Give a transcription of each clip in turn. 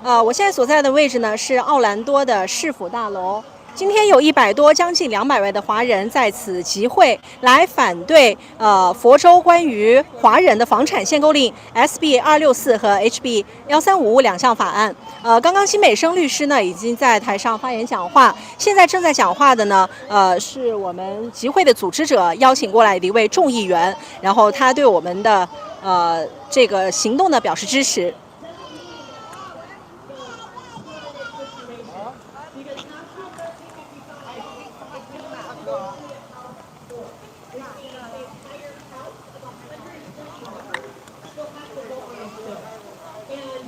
我现在所在的位置呢是奥兰多的市府大楼。今天有100多，将近200位的华人在此集会，来反对佛州关于华人的房产限购令 SB 264和 HB 1355两项法案。刚刚辛美生律师呢已经在台上发言讲话，现在正在讲话的呢是我们集会的组织者邀请过来的一位众议员，然后他对我们的这个行动呢表示支持。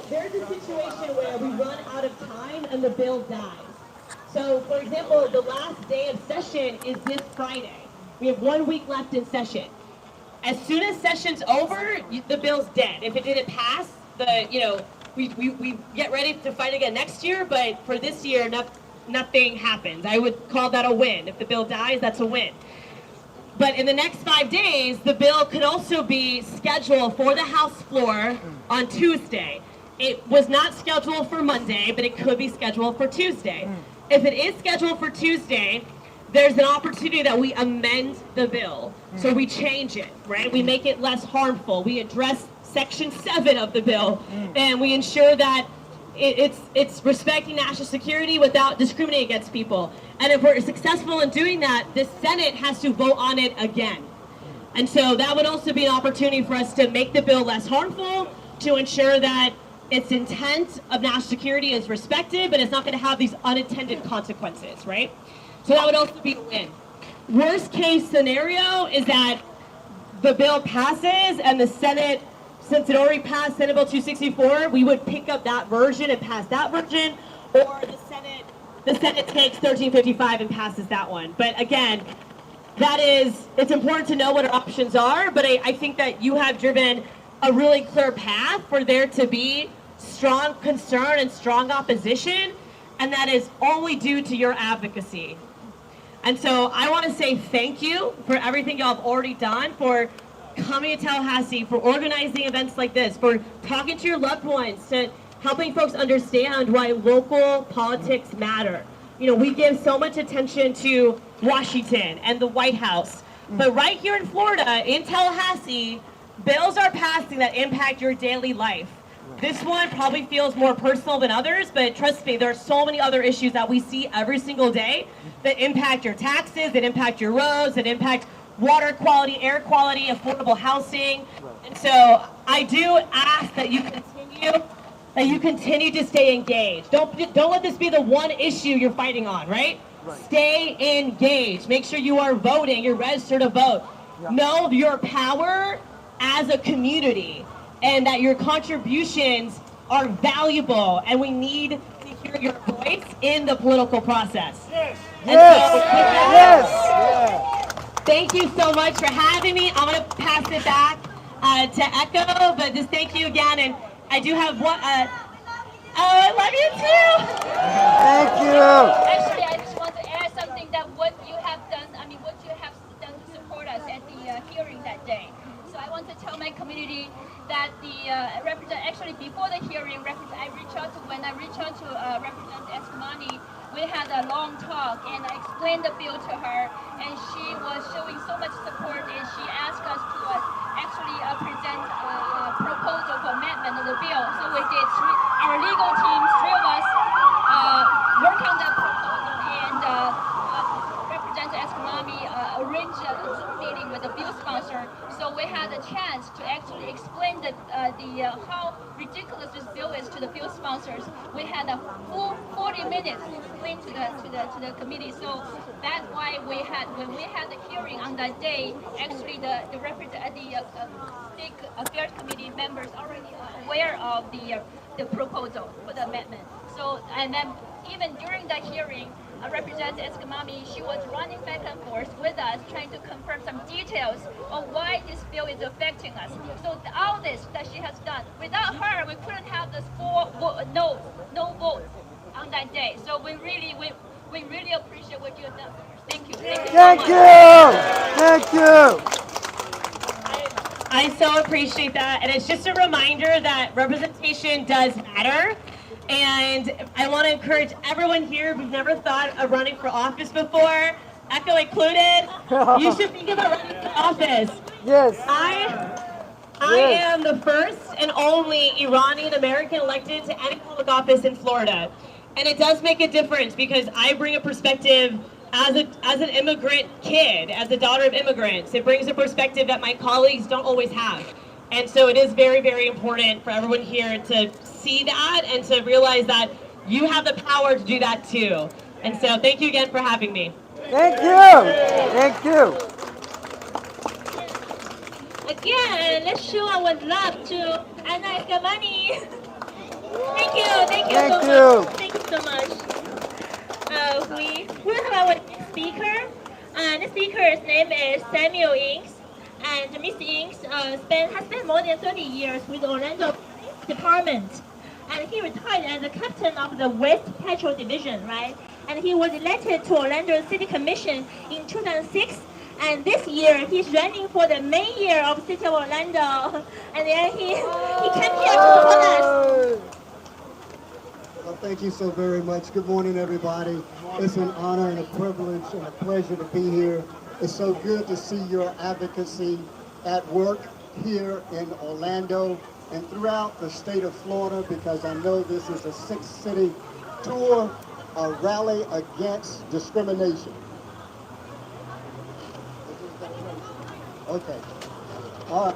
There's a situation where we run out of time and the bill dies. So, for example, the last day of session is this Friday. We have 1 week left in session. As soon as session's over, the bill's dead. If it didn't pass, we get ready to fight again next year, but for this year, nothing happens. I would call that a win. If the bill dies, that's a win. But in the next 5 days, the bill could also be scheduled for the House floor on Tuesday. It was not scheduled for Monday, but it could be scheduled for Tuesday. If it is scheduled for Tuesday, there's an opportunity that we amend the bill. So we change it, right? We make it less harmful. We address Section 7 of the bill, and we ensure that it's respecting national security without discriminating against people. And if we're successful in doing that, the Senate has to vote on it again. And so that would also be an opportunity for us to make the bill less harmful, to ensure that its intent of national security is respected, but it's not going to have these unintended consequences, right? So that would also be a win. Worst case scenario is that the bill passes and the Senate, since it already passed Senate Bill 264, we would pick up that version and pass that version, or the Senate takes 1355 and passes that one. But again, it's important to know what our options are, but I think that you have driven a really clear path for there to be strong concern and strong opposition, and that is only due to your advocacy. And so I want to say thank you for everything y'all have already done, for coming to Tallahassee, for organizing events like this, for talking to your loved ones, to helping folks understand why local politics matter. You know, we give so much attention to Washington and the White House, but right here in Florida, in Tallahassee, bills are passing that impact your daily life. This one probably feels more personal than others, but trust me, there are so many other issues that we see every single day that impact your taxes, that impact your roads, that impact water quality, air quality, affordable housing. And so I do ask that you continue to stay engaged. Don't let this be the one issue you're fighting on, right? Stay engaged. Make sure you are voting, you're registered to vote. Know your power as a community, and that your contributions are valuable, and we need to hear your voice in the political process. Yes. Thank you so much for having me. I'm going to pass it back to Echo, but just thank you again. And I do have one. I love you too. Thank you. Actually, I just want to add something that what you have done to support us at the hearing that day. So I want to tell my community that actually before the hearing, when I reached out to Representative Escamani, we had a long talk, and I explained the bill to her, and she was showing so much support, and she asked us to actually present a proposal for amendment of the bill. So we did. Our legal team, 3 of us, worked on that proposal, and Representative Escamani arranged a Zoom meeting with the bill sponsor, so we had a chance to actually explain how ridiculous this bill is to the bill sponsors. We had a full 40 minutes to explain to the committee. So that's why when we had the hearing on that day, actually the State Affairs Committee members already aware of the proposal for the amendment. So, and then even during that hearing, Representative Escamani, she was running back and forth with us, trying to confirm some details on why this bill is affecting us. So all this that she has done, without her, we couldn't have this no vote on that day. So we really appreciate what you have done. Thank you. Thank you. I so appreciate that, and it's just a reminder that representation does matter. And I want to encourage everyone here who's never thought of running for office before, Echo included, you should think about running for office. Yes. I am the first and only Iranian American elected to any public office in Florida. And it does make a difference because I bring a perspective as an immigrant kid, as a daughter of immigrants. It brings a perspective that my colleagues don't always have. And so it is very, very important for everyone here to see that and to realize that you have the power to do that too. And so thank you again for having me. Thank you. Thank you. Again, let's show our love to Anna Escamani. Thank you Thank so you. much. Thank you so much. We will have our next speaker. The speaker's name is Samuel Inks. And Mr. Inks has spent more than 30 years with the Orlando Police Department. And he retired as the captain of the West Patrol Division, right? And he was elected to Orlando City Commission in 2006. And this year, he's running for the mayor of the city of Orlando. And then he came here to support us. Well, thank you so very much. Good morning, everybody. It's an honor and a privilege and a pleasure to be here. It's so good to see your advocacy at work here in Orlando and throughout the state of Florida, because I know this is a 6-city tour, a rally against discrimination. Okay. All right.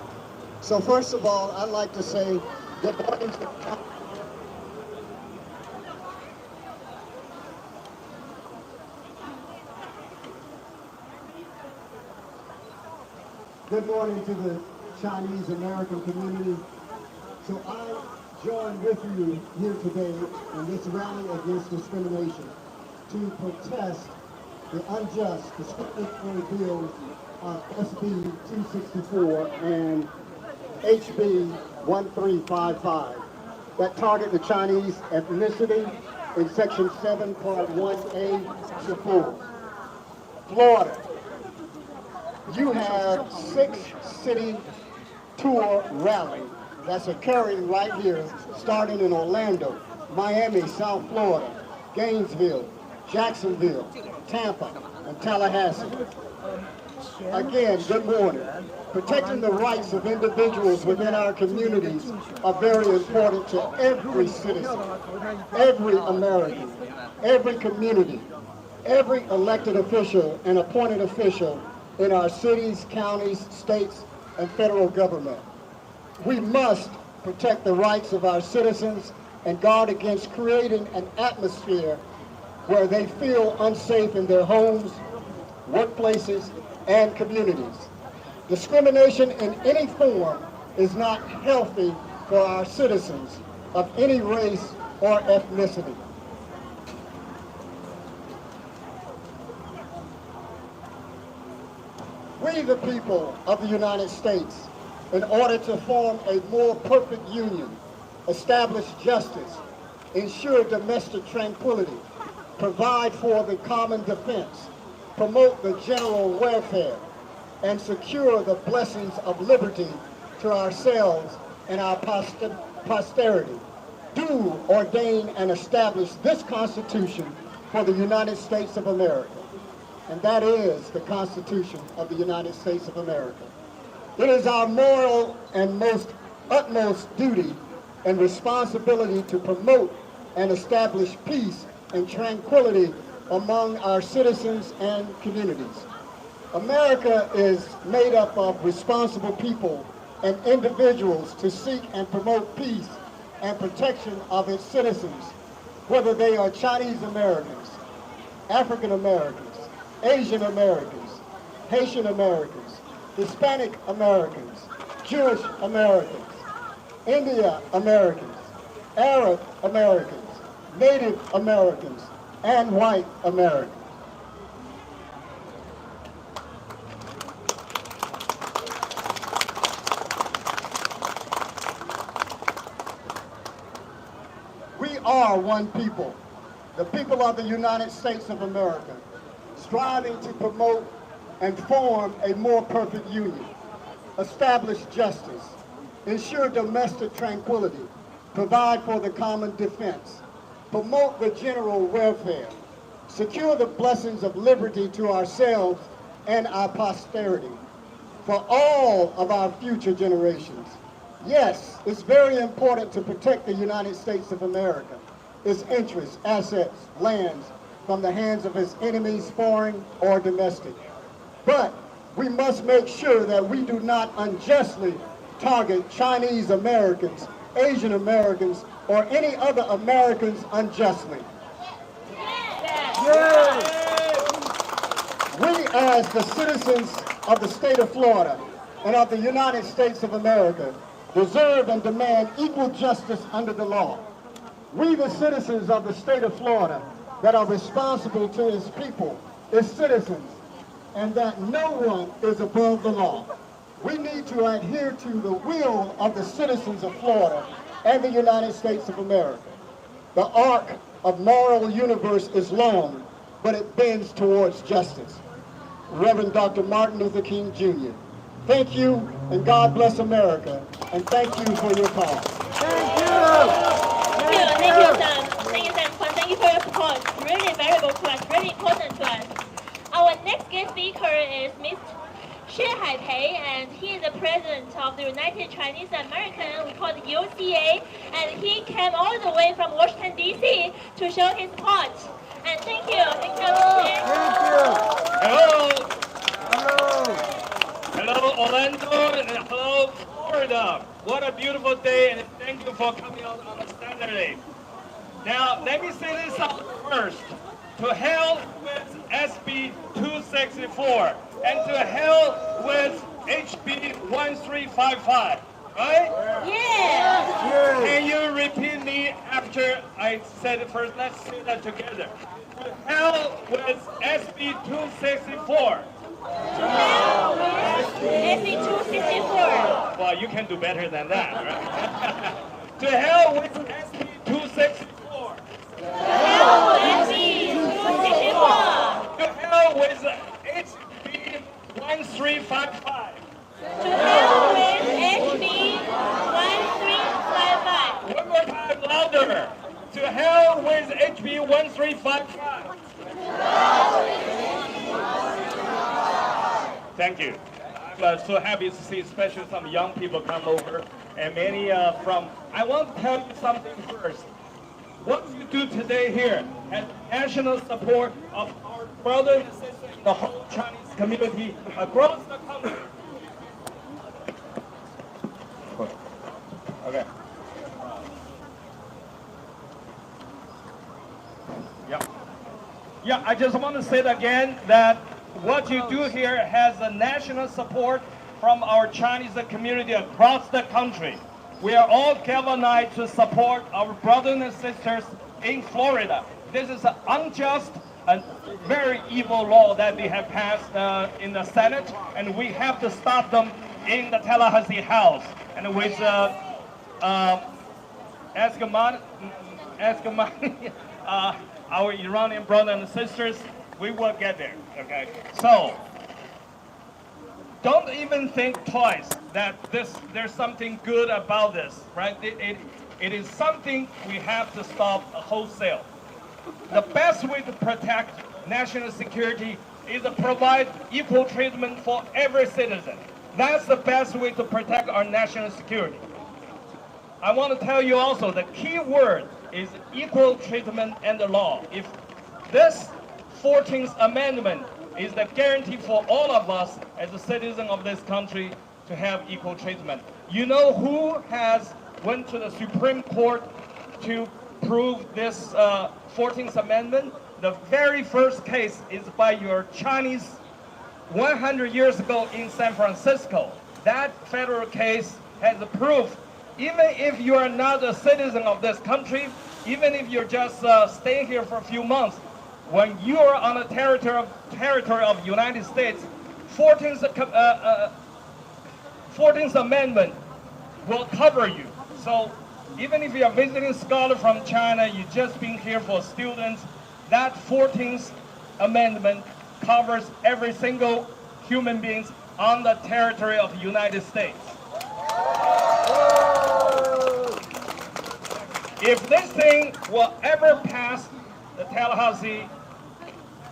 So first of all, I'd like to say good morning to Good morning to the Chinese American community. So I join with you here today in this rally against discrimination to protest the unjust discriminatory bills of SB 264 and HB 1355 that target the Chinese ethnicity in Section 7, Part 1A to 4. Florida. You have 6-city tour rally that's occurring right here, starting in Orlando, Miami, South Florida, Gainesville, Jacksonville, Tampa, and Tallahassee. Again, good morning. Protecting the rights of individuals within our communities are very important to every citizen, every American, every community, every elected official and appointed official in our cities, counties, states, and federal government. We must protect the rights of our citizens and guard against creating an atmosphere where they feel unsafe in their homes, workplaces, and communities. Discrimination in any form is not healthy for our citizens of any race or ethnicity. We, the people of the United States, in order to form a more perfect union, establish justice, ensure domestic tranquility, provide for the common defense, promote the general welfare, and secure the blessings of liberty to ourselves and our posterity, do ordain and establish this Constitution for the United States of America. And that is the Constitution of the United States of America. It is our moral and utmost duty and responsibility to promote and establish peace and tranquility among our citizens and communities. America is made up of responsible people and individuals to seek and promote peace and protection of its citizens, whether they are Chinese Americans, African Americans, Asian Americans, Haitian Americans, Hispanic Americans, Jewish Americans, India Americans, Arab Americans, Native Americans, and white Americans. We are one people, the people of the United States of America, striving to promote and form a more perfect union, establish justice, ensure domestic tranquility, provide for the common defense, promote the general welfare, secure the blessings of liberty to ourselves and our posterity, for all of our future generations. Yes, it's very important to protect the United States of America, its interests, assets, lands, from the hands of its enemies, foreign or domestic. But we must make sure that we do not unjustly target Chinese Americans, Asian Americans, or any other Americans unjustly. We, as the citizens of the state of Florida and of the United States of America, deserve and demand equal justice under the law. We, the citizens of the state of Florida, that are responsible to its people, its citizens, and that no one is above the law. We need to adhere to the will of the citizens of Florida and the United States of America. The arc of moral universe is long, but it bends towards justice. Reverend Dr. Martin Luther King Jr. Thank you, and God bless America, and thank you for your call. Thank you, Sam. Thank you, Sam. Thank you for your support. It's really valuable to us, really important to us. Our next guest speaker is Mr. Xie Haipei, and he is the president of the United Chinese American, we call it UCA, and he came all the way from Washington, D.C. to show his support. And thank you. Thank you. Hello. Hello. Hello, Orlando, and hello, Florida. What a beautiful day, and thank you for coming out on a Saturday. Now, let me say this out first. To hell with SB 264, and to hell with HB 1355, right? Yeah. Can you repeat me after I said it first? Let's say that together. To hell with SB 264. SB 264. Well, you can do better than that, right? To hell with SB 264. SB 264. To hell with HB 1355. To hell with HB 1355. One more time, louder. To hell with HB 1355. Thank you. I'm so happy to see, especially some young people come over, and many from. I want to tell you something first. What you do today here has national support of our brothers and sisters in the whole Chinese community across the country. Okay. Yeah, I just want to say it again that what you do here has a national support from our Chinese community across the country. We are all galvanized to support our brothers and sisters in Florida. This is an unjust and very evil law that they have passed in the Senate, and we have to stop them in the Tallahassee House. And with Eskamani, our Iranian brothers and sisters, we will get there. Okay, so don't even think twice that there's something good about this, right? It is something we have to stop wholesale. The best way to protect national security is to provide equal treatment for every citizen. That's the best way to protect our national security. I want to tell you also the key word is equal treatment and the law. If this 14th Amendment is the guarantee for all of us as a citizen of this country to have equal treatment. You know who has went to the Supreme Court to prove this 14th Amendment? The very first case is by your Chinese 100 years ago in San Francisco. That federal case has proof, even if you are not a citizen of this country, even if you're just staying here for a few months, when you are on the territory of the United States, 14th Amendment will cover you. So even if you're a visiting scholar from China, you've just been here for students, that 14th Amendment covers every single human being on the territory of the United States. If this thing will ever pass the Tallahassee,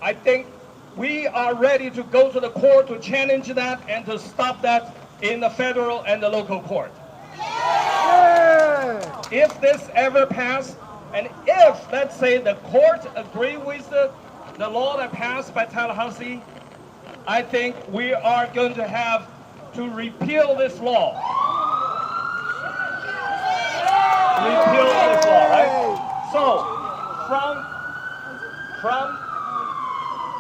I think we are ready to go to the court to challenge that and to stop that in the federal and the local court. If this ever passed, and if, let's say, the court agree with the law that passed by Tallahassee, I think we are going to have to repeal this law. Repeal this law, right? So, from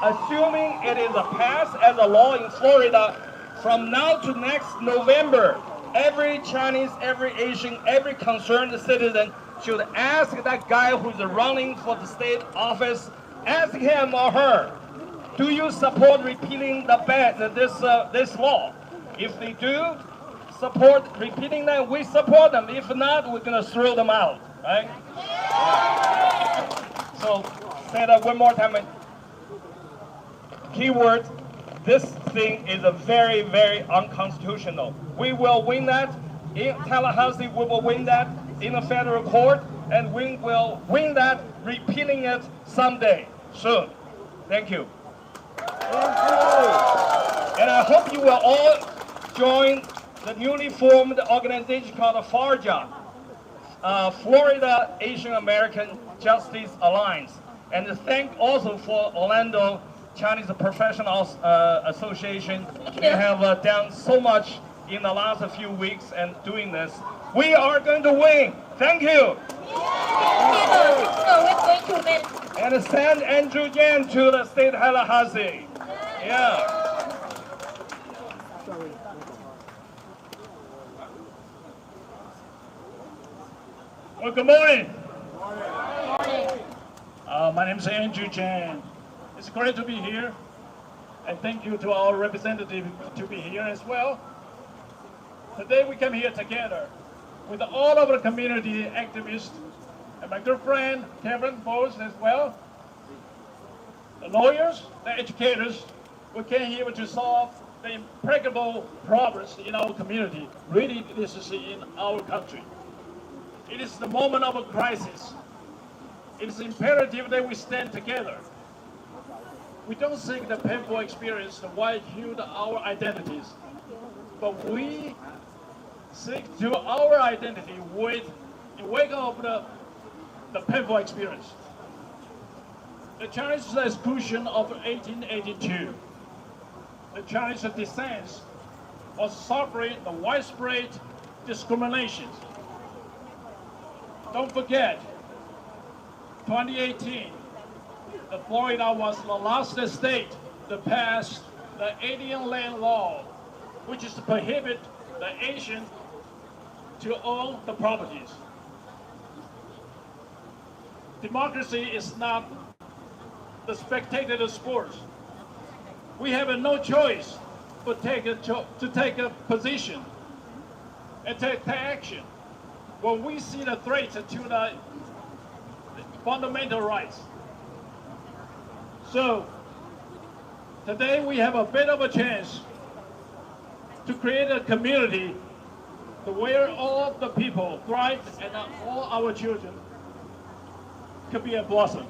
assuming it is a pass as a law in Florida, from now to next November, every Chinese, every Asian, every concerned citizen should ask that guy who's running for the state office, ask him or her, do you support repealing this law? If they do support repealing that, we support them. If not, we're going to throw them out, right? So, say that one more time. Keyword, this thing is a very, very unconstitutional. We will win that. In Tallahassee, we will win that in the federal court, and we will win that, repealing it someday, soon. Thank you. And I hope you will all join the newly formed organization called the FARJA, Florida Asian American Justice Alliance. And thank also for Orlando Chinese Professionals Association. They have done so much in the last few weeks and doing this. We are going to win. Thank you. We're going to win. And send Andrew Yan to the state Tallahassee. Yeah. Well, good morning. My name is Andrew Jan. It's great to be here, and thank you to our representative to be here as well. Today we come here together with all of the community activists and my good friend Kevin Bose as well, the lawyers, the educators. We came here to solve the impregnable problems in our community. Really, this is in our country. It is the moment of a crisis. It is imperative that we stand together. We don't seek the painful experience to white-hue our identities, but we seek to our identity with the wake of the painful experience. The Chinese exclusion of 1882, the Chinese descent was suffering the widespread discrimination. Don't forget, 2018, the Florida was the last state to pass the Alien Land Law, which is to prohibit the Asian to own the properties. Democracy is not the spectator sport. We have no choice but to take a position and take action when we see the threats to the fundamental rights. So today we have a bit of a chance to create a community where all the people thrive and all our children could be a blossom.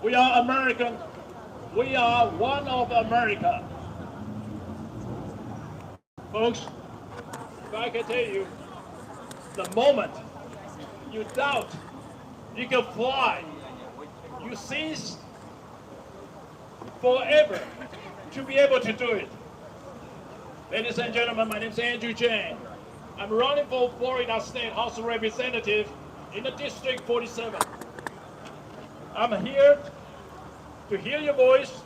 We are American. We are one of America. Folks, if I can tell you, the moment you doubt you can fly, you cease forever to be able to do it. Ladies and gentlemen, my name is Andrew Chang. I'm running for Florida State House of Representatives in the District 47. I'm here to hear your voice.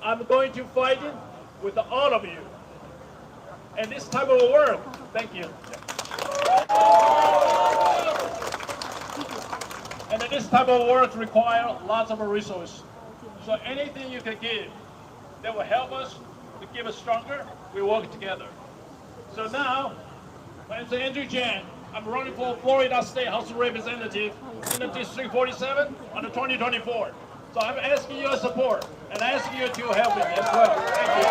I'm going to fight it with all of you. And this type of work, thank you. And this type of work requires lots of resources. So anything you can give that will help us to give us stronger, we work together. So now, my name is Andrew Jan. I'm running for Florida State House of Representatives in the District 47 on the 2024. So I'm asking your support and asking you to help me as well. Thank you.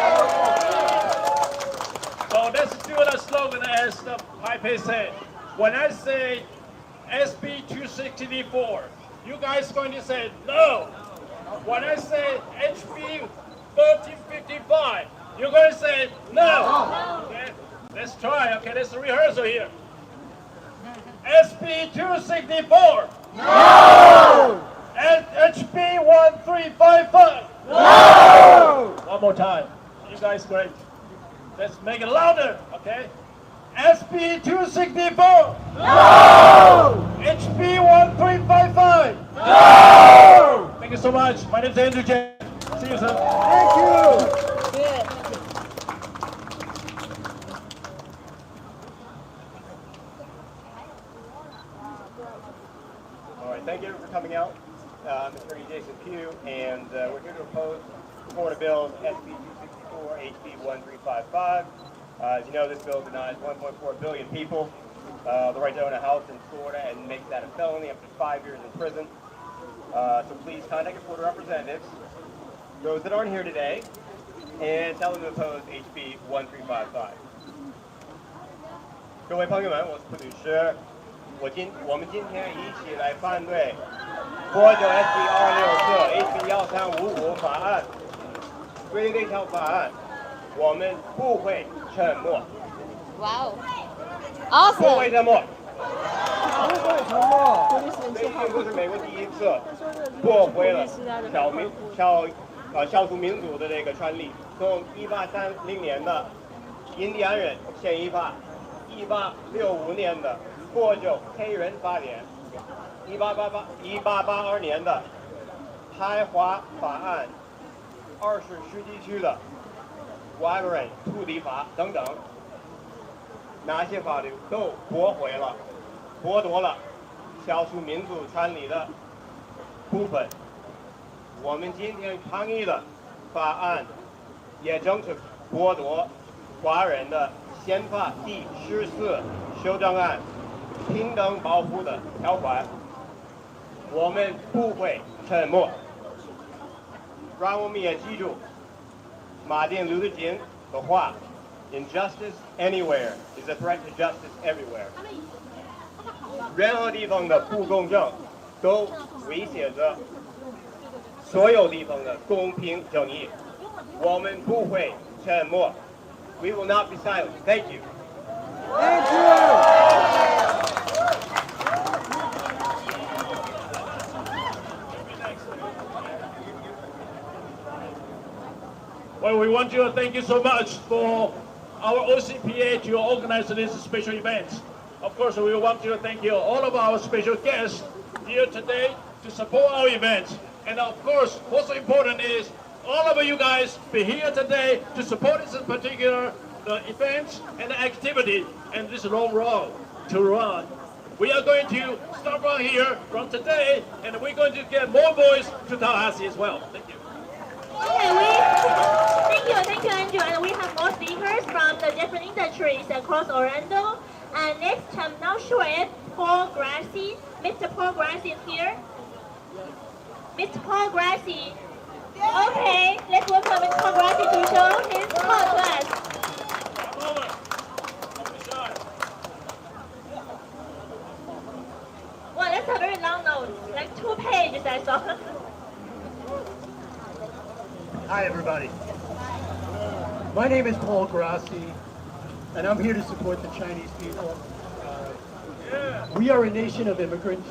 So let's do the slogan as the Pai Pei said. When I say SB 264. You guys going to say no. When I say HB 1355, you're going to say no. Okay? Let's try. Okay, let's rehearsal here. SB 264. No! And HB 1355. No! One more time. You guys great. Let's make it louder, okay? SB 264. No! HB 1355. No! Thank you so much. My name is Andrew Chen. See you soon. Thank you! All right, thank you for coming out. I'm Attorney Jason Pugh, and we're here to oppose Florida Bill SB 264, HB 1355. As you know, this bill denies 1.4 billion people the right to own a house in Florida and makes that a felony up to 5 years in prison. So please contact your Florida representatives, those that aren't here today, and tell them to oppose HB 1355. 各位朋友们，我是布律师。我们今天一起来反对49 SB 264 HB 1355法案，对这条法案，我们不会沉默。哇哦不会沉默。不会沉默。这已经不是美国第一次驳回了少数民族的这个权利。从1830年的印第安人宪议法，1865年的49黑人法典，1882年的排华法案，20世纪区的外国人土地法等等，那些法律都剥夺了少数民族权利的部分。我们今天抗议的法案，也正是剥夺华人的宪法第14修正案平等保护的条款。我们不会沉默。让我们也记住马丁·路德·金的话 ：“Injustice anywhere is a threat to justice everywhere。”任何地方的不公正都威胁着所有地方的公平正义。我们不会沉默。We will not be silent. Thank you. Thank you! Well, we want to thank you so much for our OCPA to organize this special event. Of course, we want to thank you, all of our special guests here today to support our event. And of course, what's important is all of you guys be here today to support this particular event and activity and this long road to run. We are going to start from here from today, and we're going to get more boys to Tallahassee as well. Thank you. Okay, thank you, Andrew. And we have more speakers from the different industries across Orlando. And next, I'm not sure if Paul Grassi, Mr. Paul Grassi is here. Mr. Paul Grassi. Okay, let's welcome Mr. Paul Grassi to show his talk to us. Come over. Don't be shy. Wow, that's a very long note, like 2 pages I saw. Hi, everybody. My name is Paul Grassi, and I'm here to support the Chinese people. We are a nation of immigrants.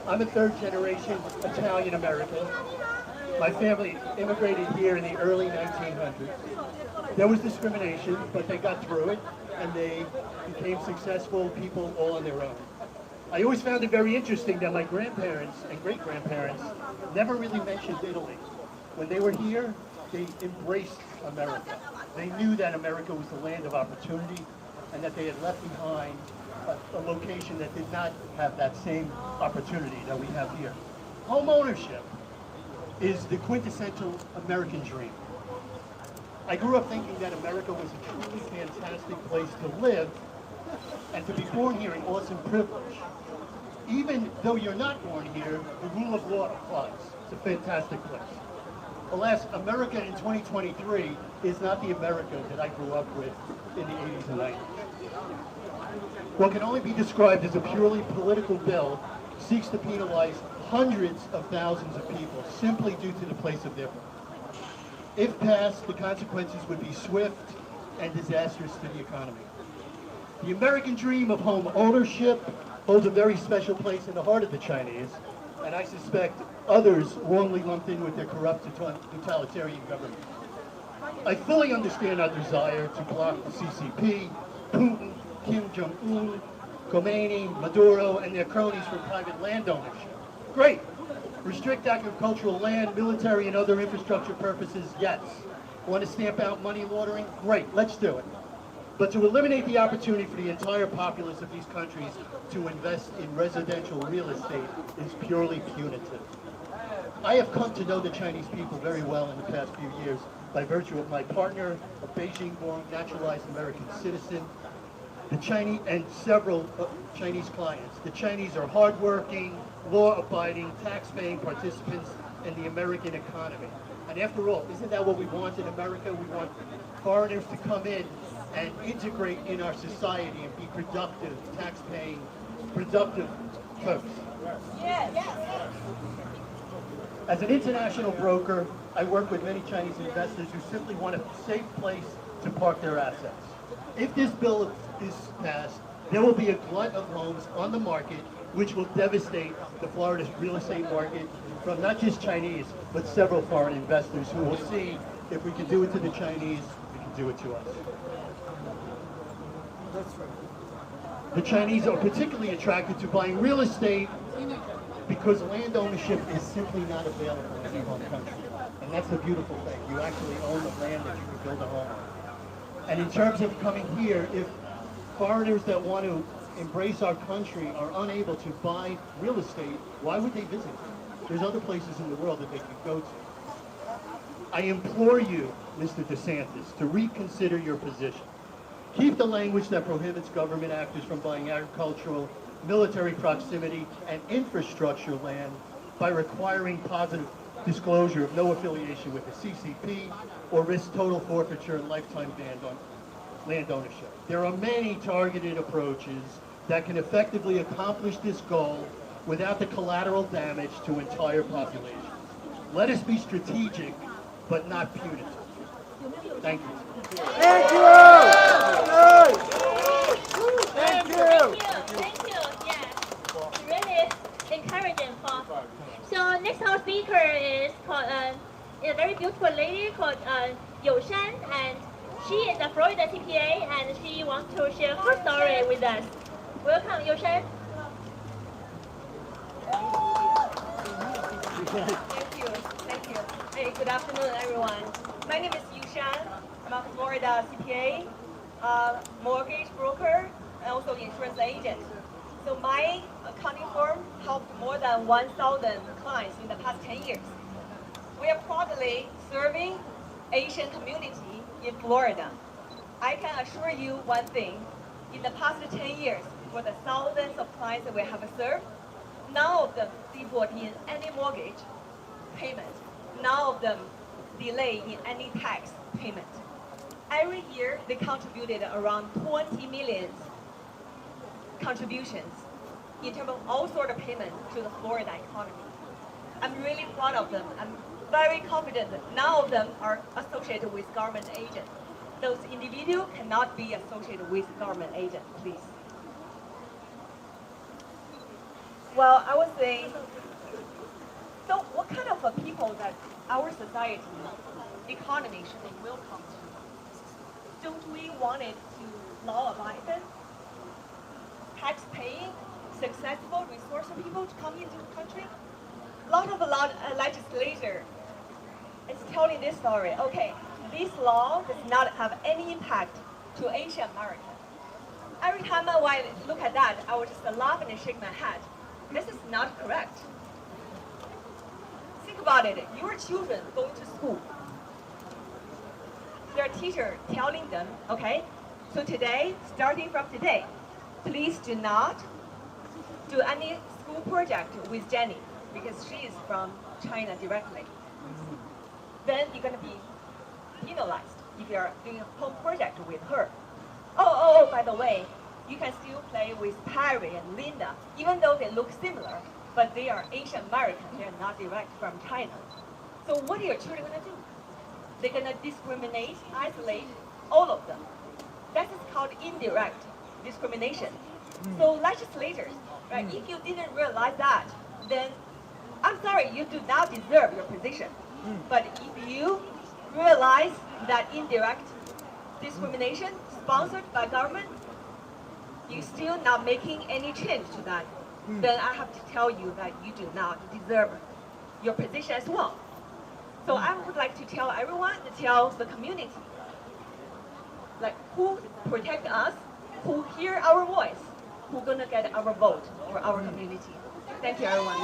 I'm a third-generation Italian-American. My family immigrated here in the early 1900s. There was discrimination, but they got through it, and they became successful people all on their own. I always found it very interesting that my grandparents and great-grandparents never really mentioned Italy. When they were here, they embraced America. They knew that America was the land of opportunity and that they had left behind a location that did not have that same opportunity that we have here. Home ownership is the quintessential American dream. I grew up thinking that America was a truly fantastic place to live and to be born here an awesome privilege. Even though you're not born here, the rule of law applies. It's a fantastic place. Alas, America in 2023 is not the America that I grew up with in the 80s and 90s. what can only be described as a purely political bill seeks to penalize hundreds of thousands of people simply due to the place of their birth. If passed, the consequences would be swift and disastrous to the economy. The American dream of home ownership holds a very special place in the heart of the Chinese, and I suspect others wrongly lumped in with their corrupt totalitarian government. I fully understand our desire to block the CCP, Putin, Kim Jong-un, Khomeini, Maduro, and their cronies from private land ownership. Great. Restrict agricultural land, military, and other infrastructure purposes, yes. Want to stamp out money laundering? Great, let's do it. But to eliminate the opportunity for the entire populace of these countries to invest in residential real estate is purely punitive. I have come to know the Chinese people very well in the past few years by virtue of my partner, a Beijing-born naturalized American citizen, the Chinese, and several Chinese clients. The Chinese are hardworking, law-abiding, tax-paying participants in the American economy. And after all, isn't that what we want in America? We want foreigners to come in and integrate in our society and be productive, tax-paying, productive folks. As an international broker, I work with many Chinese investors who simply want a safe place to park their assets. If this bill is passed, there will be a glut of homes on the market which will devastate the Florida real estate market from not just Chinese, but several foreign investors who will see if we can do it to the Chinese, we can do it to us. The Chinese are particularly attracted to buying real estate because land ownership is simply not available in our home country. And that's the beautiful thing. You actually own the land that you can build a home on. And in terms of coming here, if foreigners that want to embrace our country are unable to buy real estate, why would they visit? There's other places in the world that they could go to. I implore you, Mr. DeSantis, to reconsider your position. Keep the language that prohibits government actors from buying agricultural, military proximity, and infrastructure land by requiring positive disclosure of no affiliation with the CCP or risk total forfeiture and lifetime ban on land ownership. There are many targeted approaches that can effectively accomplish this goal without the collateral damage to entire populations. Let us be strategic, but not punitive. Thank you. Thank you! Thank you! Thank you. Yeah, really encouraging. So next our speaker is called a very beautiful lady called You Shan, and she is a Florida CPA, and she wants to share her story with us. Welcome, You Shan. Thank you. Thank you. Hey, good afternoon, everyone. My name is Yu Shan. I'm a Florida CPA, mortgage broker, and also insurance agent. So my accounting firm helped more than 1,000 clients in the past 10 years. We are proudly serving Asian community in Florida. I can assure you one thing. In the past 10 years, for the thousands of clients that we have served, none of them default in any mortgage payment. None of them delay in any tax payment. Every year, they contributed around 20 million contributions in terms of all sort of payments to the Florida economy. I'm really proud of them. I'm very confident that none of them are associated with government agents. Those individuals cannot be associated with government agents, please. Well, I would say, so what kind of people that our society, economy should they welcome to? Don't we want it to law-abiding, tax-paying, successful, resourceful people to come into the country? A lot of legislature is telling this story. Okay, this law does not have any impact to Asian Americans. Every time I look at that, I would just laugh and shake my head. This is not correct. Think about it. Your children going to school. Their teacher telling them, okay, so today, starting from today, please do not do any school project with Jenny because she is from China directly. Then you're going to be penalized if you're doing a home project with her. Oh, by the way, you can still play with Perry and Linda, even though they look similar, but they are Asian American. They're not direct from China. So what are your children going to do? They're going to discriminate, isolate all of them. That is called indirect discrimination. So legislators, right, if you didn't realize that, then I'm sorry, you do not deserve your position. But if you realize that indirect discrimination sponsored by government, you're still not making any change to that, then I have to tell you that you do not deserve your position as well. So I would like to tell everyone, to tell the community, like who protect us, who hear our voice, who gonna get our vote for our community. Thank you, everyone.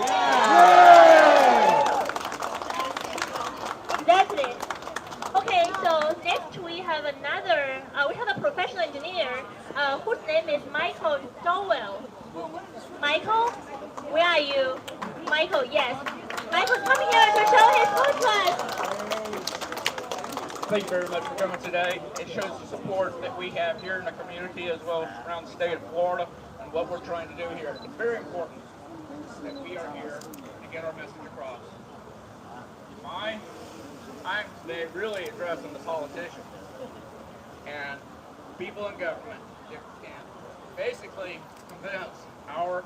Exactly. Okay, so next we have another, we have a professional engineer whose name is Michael Stowell. Michael, where are you? Michael, yes. Michael's coming here to show his work to us. Thank you very much for coming today. It shows the support that we have here in the community as well as around the state of Florida and what we're trying to do here. It's very important that we are here to get our message across. I'm today really addressing the politicians and people in government that can basically convince our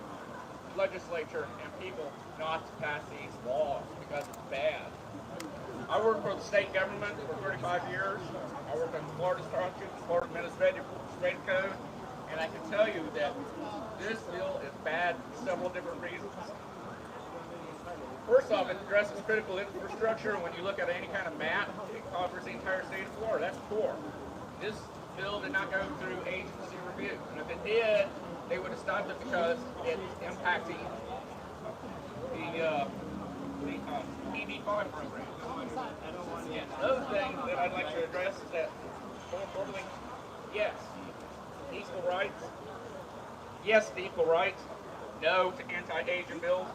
legislature and people not to pass these laws because it's bad. I worked for the state government for 35 years. I worked on the Florida Statute, the Florida Administrative Code, and I can tell you that this bill is bad for several different reasons. First off, it addresses critical infrastructure. When you look at any kind of map, it covers the entire state of Florida. That's poor. This bill did not go through agency review, and if it did, they would have stopped it because it's impacting the EB5 program. Yeah, another thing that I'd like to address is that, more importantly, yes, equal rights. Yes to equal rights. No to anti-Asian bills.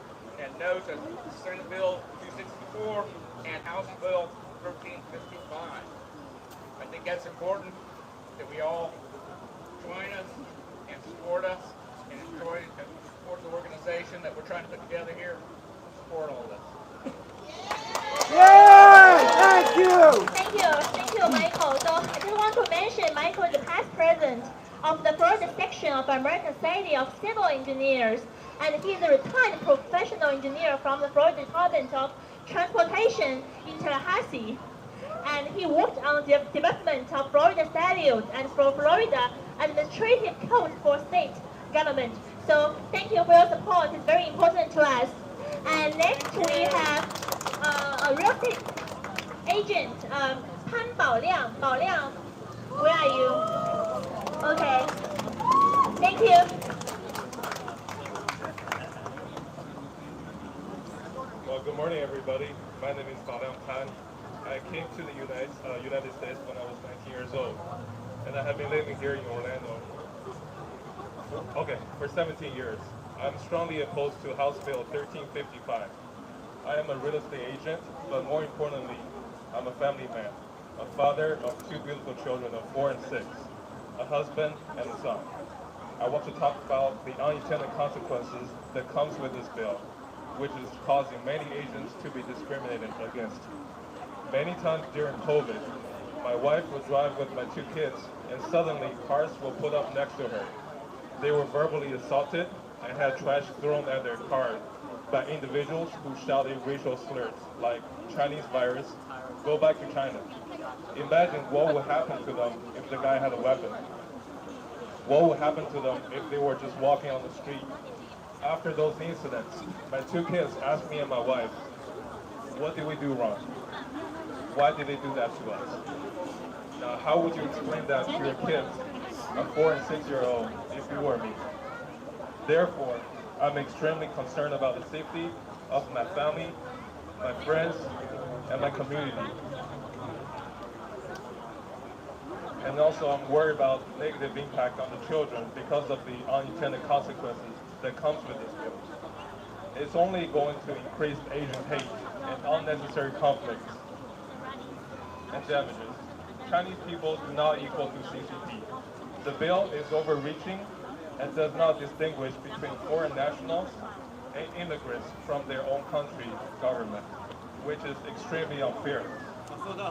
And no to Senate Bill 264 and House Bill 1355. I think that's important that we all join us and support us and support the organization that we're trying to put together here to support all this. Yay! Thank you! Thank you, Michael. So I just want to mention Michael is the past president of the Florida section of American Society of Civil Engineers, and he is a retired professional engineer from the Florida Department of Transportation in Tallahassee. And he worked on the development of Florida statutes and for Florida administrative code for state government. So thank you for your support. It's very important to us. And next we have a real estate agent, Pan Baoliang. Baoliang, where are you? Okay. Thank you. Well, good morning, everybody. My name is Baoliang Pan. I came to the United States when I was 19 years old, and I have been living here in Orlando for 17 years. I'm strongly opposed to House Bill 1355. I am a real estate agent, but more importantly, I'm a family man, a father of two beautiful children of 4 and 6, a husband and a son. I want to talk about the unintended consequences that comes with this bill, which is causing many Asians to be discriminated against. Many times during COVID, my wife would drive with my 2 kids, and suddenly cars will put up next to her. They were verbally assaulted and had trash thrown at their car by individuals who shouted racial slurs like Chinese virus, go back to China. Imagine what would happen to them if the guy had a weapon. What would happen to them if they were just walking on the street? After those incidents, my 2 kids asked me and my wife, what did we do wrong? Why did they do that to us? Now, how would you explain that to your kids, a 4 and 6-year-old, if you were me? Therefore, I'm extremely concerned about the safety of my family, my friends, and my community. And also, I'm worried about negative impact on the children because of the unintended consequences that comes with this bill. It's only going to increase Asian hate and unnecessary conflicts and damages. Chinese people do not equal to CCP. The bill is overreaching and does not distinguish between foreign nationals and immigrants from their own country government, which is extremely unfair.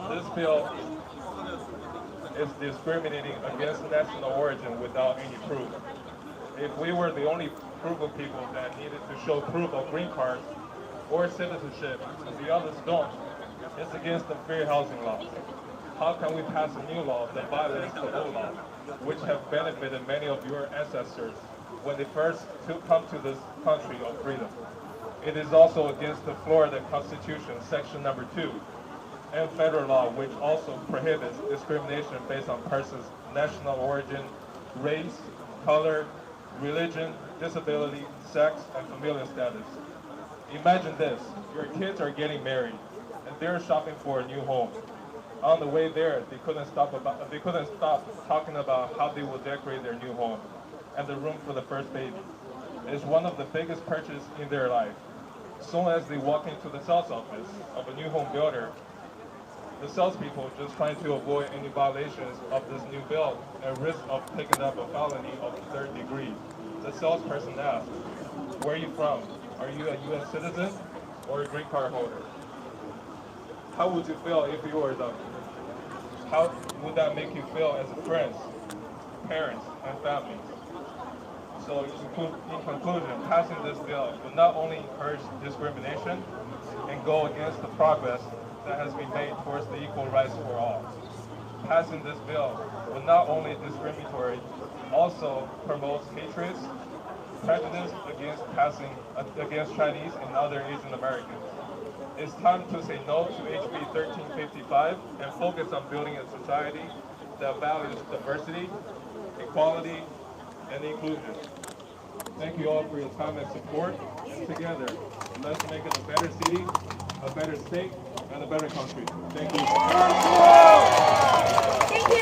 This bill is discriminating against national origin without any proof. If we were the only group of people that needed to show proof of green cards or citizenship, and the others don't, it's against the fair housing law. How can we pass a new law that violates the old law, which have benefited many of your ancestors when they first come to this country of freedom? It is also against the Florida Constitution, section number 2, and federal law, which also prohibits discrimination based on persons' national origin, race, color, religion, disability, sex, and familial status. Imagine this: your kids are getting married, and they're shopping for a new home. On the way there, they couldn't stop talking about how they will decorate their new home and the room for the first baby. It's one of the biggest purchases in their life. As soon as they walk into the sales office of a new home builder, the salespeople, just trying to avoid any violations of this new bill and risk of picking up a felony of the 3rd degree, the salesperson asks, "Where are you from? Are you a U.S. citizen or a green card holder?" How would you feel if you were them? How would that make you feel as friends, parents, and families? So in conclusion, passing this bill will not only encourage discrimination and go against the progress that has been made towards the equal rights for all. Passing this bill will not only discriminatory, also promotes hatred, prejudice against Chinese and other Asian Americans. It's time to say no to HB 1355 and focus on building a society that values diversity, equality, and inclusion. Thank you all for your time and support. Together, let's make it a better city, a better state, and a better country. Thank you. Thank you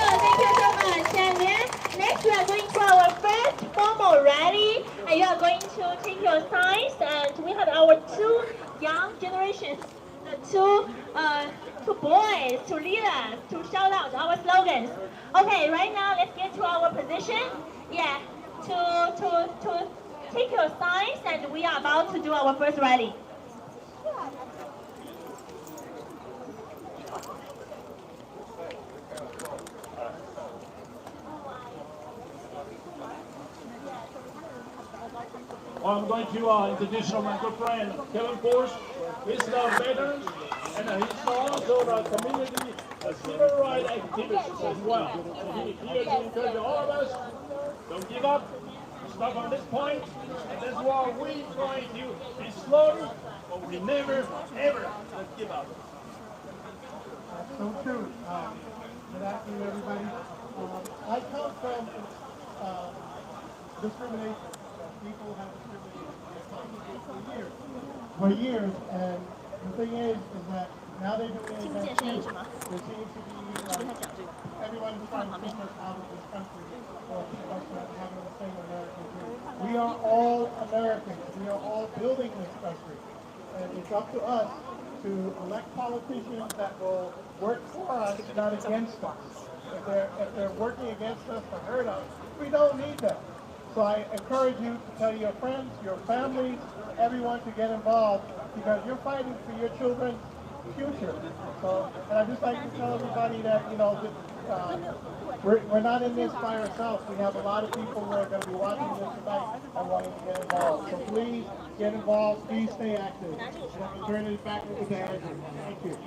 so much. And then next we are going to our first formal rally, and you are going to take your signs, and we have our 2 young generations, two boys to lead us, to shout out our slogans. Okay, right now let's get to our position. Yeah, to take your signs, and we are about to do our first rally. I'm going to introduce my good friend Kevin Force. He's the veteran, and he's also the community civil rights activist as well. So he's here to encourage all of us, don't give up, stop on this point, and that's why we're going to be slow, but we never, ever give up. So true. Good afternoon, everybody. I come from discrimination. People have discriminated for years, and the thing is that now they're doing that too. There seems to be everyone's trying to push us out of this country or keep us from having the same American dream. We are all Americans. We are all building this country, and it's up to us to elect politicians that will work for us, not against us. If they're working against us to hurt us, we don't need them. So I encourage you to tell your friends, your families, everyone to get involved, because you're fighting for your children's future. So, and I'd just like to tell everybody that, you know, we're not in this by ourselves. We have a lot of people who are going to be watching this tonight and wanting to get involved. So please get involved. Please stay active. And I'm turning it back over to Andrew. Thank you.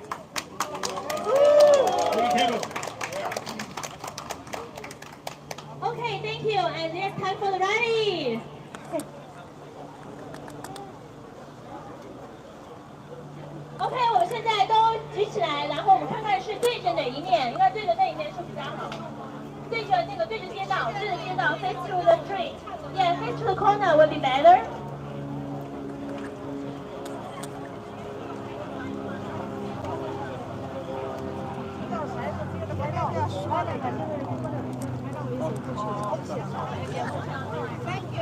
Okay, thank you. And it's time for the rally. OK， 我们现在都举起来，然后我们看看是对着哪一面，应该对着那一面是比较好。对着街道，对着街道 ，face to the street. Yeah, face to the corner will be better. Thank you.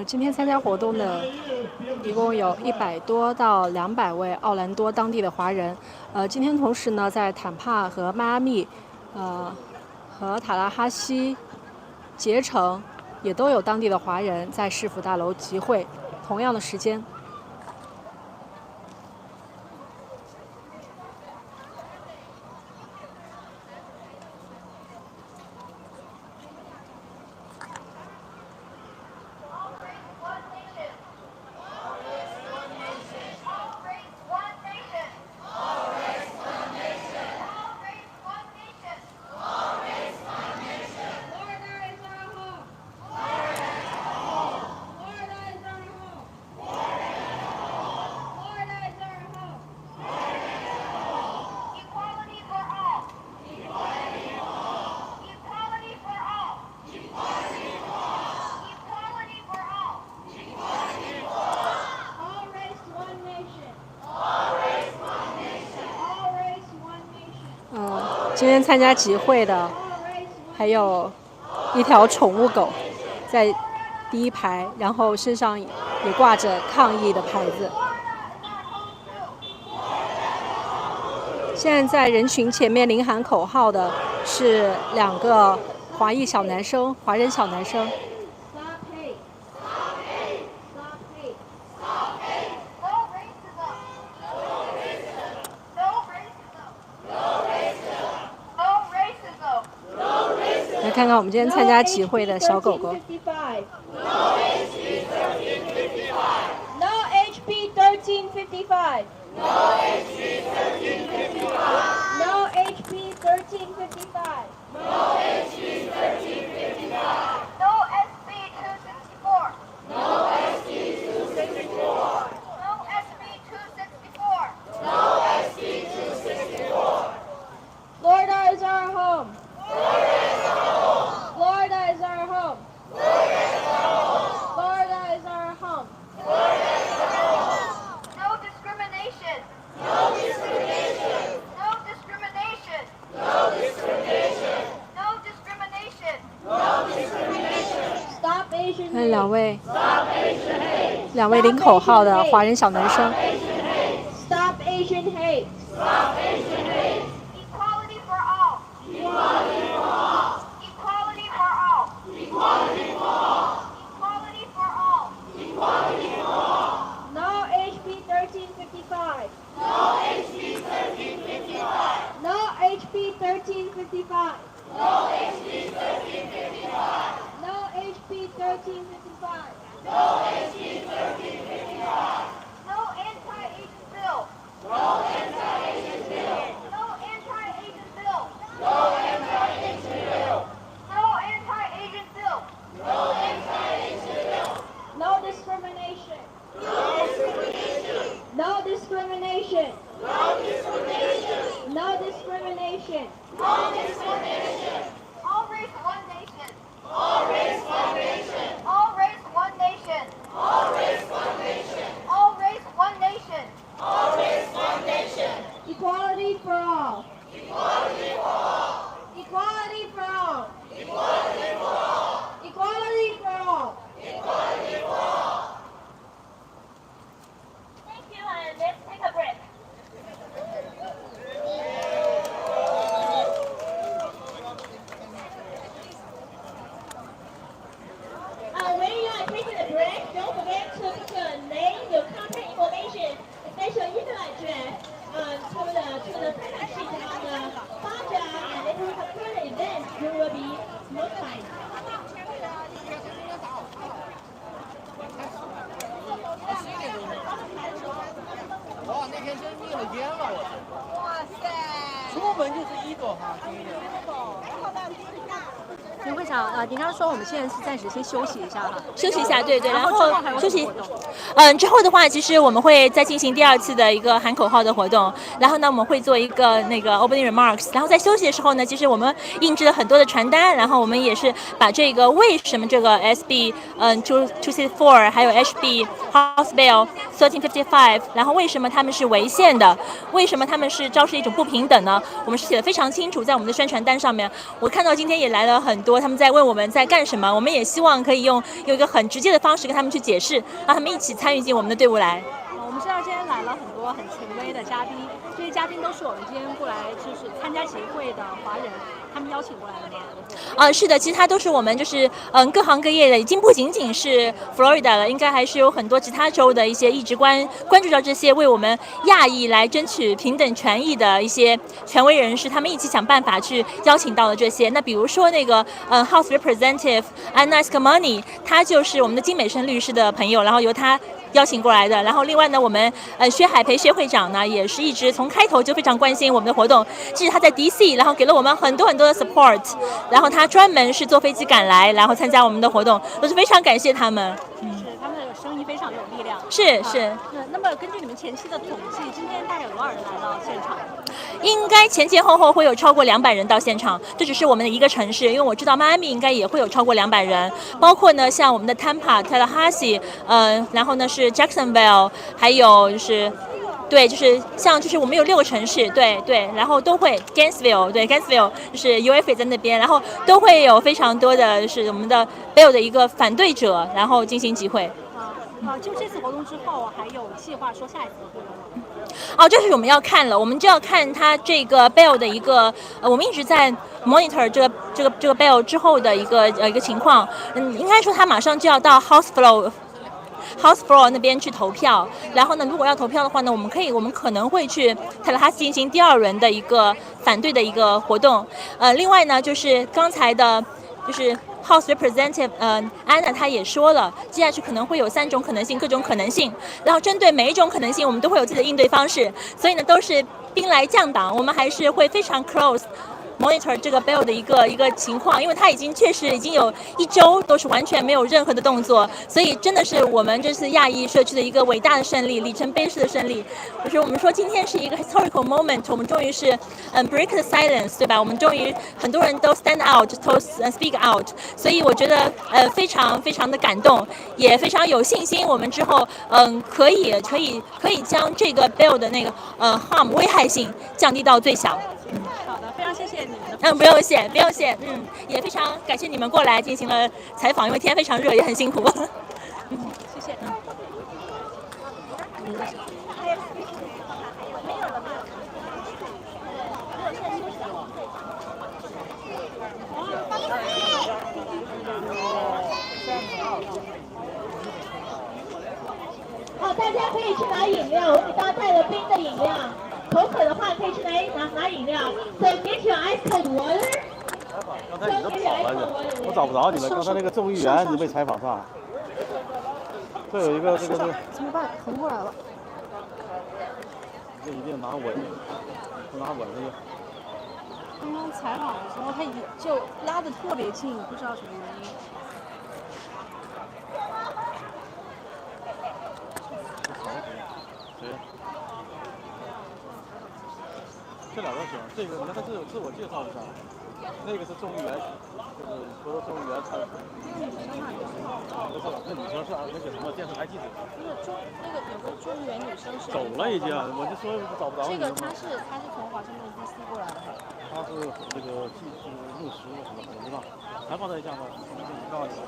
今天参加活动的一共有100多到200位奥兰多当地的华人。今天同时呢，在坦帕和迈阿密，和塔拉哈西、捷城也都有当地的华人在市府大楼集会，同样的时间。今天参加集会的还有一条宠物狗，在第一排，然后身上也挂着抗议的牌子。现在在人群前面领喊口号的是2个华人小男生。来看看我们今天参加集会的小狗狗。No HB 1355. No HB 1355. No HB 1355. No HB 1355. No SB 264. No SB 264. No SB 264. No SB 264. Florida is our home. Florida is our home. Florida is our home. Florida is our home. Florida is our home. Florida is our home. No discrimination. No discrimination. No discrimination. No discrimination. No discrimination. No discrimination. Stop Asian hate. 看2位 Stop Asian hate. 2位领口号的华人小男生。 Stop Asian hate. Stop Asian hate. Equality for all. Equality for all. Equality for all. Equality for all. Equality for all. Equality for all. No HB 1355. No HB 1355. No HB 1355. No HB 1355. No HB 1355. No HB 1355. No anti-Asian bill. No anti-Asian bill. No anti-Asian bill. No anti-Asian bill. No anti-Asian bill. No anti-Asian bill. No discrimination. No discrimination. No discrimination. No discrimination. No discrimination. No discrimination. All race one nation. All race one nation. All race one nation. All race one nation. All race one nation. All race one nation. Equality for all. Equality for all. Equality for all. Equality for all. Equality for all. Equality for all. Thank you, and let's take a break. When you are taking a break, don't forget to put your name, your contact information, especially your email address, to the contact sheet on the far down, and if you have further events, you will be notified. 哇，那天真眯了烟了，我去！哇塞！出门就是1朵哈，今天。林会长，您刚刚说我们现在是暂时先休息一下哈，休息一下，对对，然后休息。之后的话，其实我们会再进行第2次的一个喊口号的活动，然后呢，我们会做一个那个 opening remarks， 然后在休息的时候呢，其实我们印制了很多的传单，然后我们也是把这个为什么这个 SB 264还有 HB House Bill 1355，然后为什么他们是违宪的，为什么他们是昭示一种不平等呢？我们是写的非常清楚，在我们的宣传单上面。我看到今天也来了很多他们在在问我们在干什么，我们也希望可以用一个很直接的方式跟他们去解释，让他们一起参与进我们的队伍来。我们知道今天来了很多很权威的嘉宾，这些嘉宾都是我们今天过来就是参加集会的华人，他们邀请过来的吗？是的，其实他都是我们就是各行各业的，已经不仅仅是 Florida 了，应该还是有很多其他州的一些一直关注到这些为我们亚裔来争取平等权益的一些权威人士，他们一起想办法去邀请到了这些。那比如说那个House Representative Anna Scamoni， 他就是我们的金美生律师的朋友，然后由他邀请过来的。然后另外呢，我们薛海培薛会长呢，也是一直从开头就非常关心我们的活动，即使他在 DC， 然后给了我们很多的 support， 然后他专门是坐飞机赶来，然后参加我们的活动，都是非常感谢他们。是他们的声音非常有力量。是。那么根据你们前期的统计，今天大概有多少人来到现场？应该前后会有超过200人到现场，这只是我们的一个城市，因为我知道迈阿密应该也会有超过200人，包括呢像我们的 Tampa、Tallahassee， 然后呢是 Jacksonville， 还有就是。对，就是我们有6个城市，对，然后都会 Gainesville 就是 UFA 在那边，然后都会有非常多的就是我们的 Bill 的一个反对者，然后进行集会。就这次活动之后，还有计划说下一次的活动吗？这是我们要看了，我们就要看他这个 Bill 的一个，我们一直在 monitor 这个 Bill 之后的一个情况。应该说他马上就要到 House Floor 那边去投票，然后呢，如果要投票的话呢，我们可能会去泰勒哈斯进行第2轮的一个反对的一个活动。另外呢，就是刚才的，就是 House Representative Anna 她也说了，接下去可能会有3种可能性，各种可能性，然后针对每一种可能性，我们都会有自己的应对方式，所以呢，都是兵来将挡，我们还是会非常 close。monitor 这个 Bill 的一个情况，因为他确实已经有1周都是完全没有任何的动作，所以真的是我们这次亚裔社区的一个伟大的胜利，里程碑式的胜利。就是我们说今天是一个 historical moment， 我们终于是break the silence， 对吧？我们终于很多人都 stand out， 都speak out， 所以我觉得非常非常的感动，也非常有信心，我们之后可以将这个 Bill 的那个harm 危害性降低到最小。好的，非常谢谢你们。不用谢。也非常感谢你们过来进行了采访，因为天非常热，也很辛苦。谢谢。好，大家可以去拿饮料，我给大家带了冰的饮料。口渴的话可以去拿饮料。So get your ice cold water。刚才你都跑了，我找不着你们。刚才那个众议员没采访上。这有一个这个。怎么办？横过来了。这一定拿稳，不拿稳了。刚刚采访的时候，他就拉得特别近，不知道什么原因。谁？这2个行，这个你看他自我介绍一下，那个是众议员，就是说众议员参。那女生是那个什么电视台记者。那个有个众议员女生是。走了已经，我就说找不着你。这个她是从华盛顿 DC 过来的。他是那个牧师什么，我不知道。采访他一下吧，我告诉你，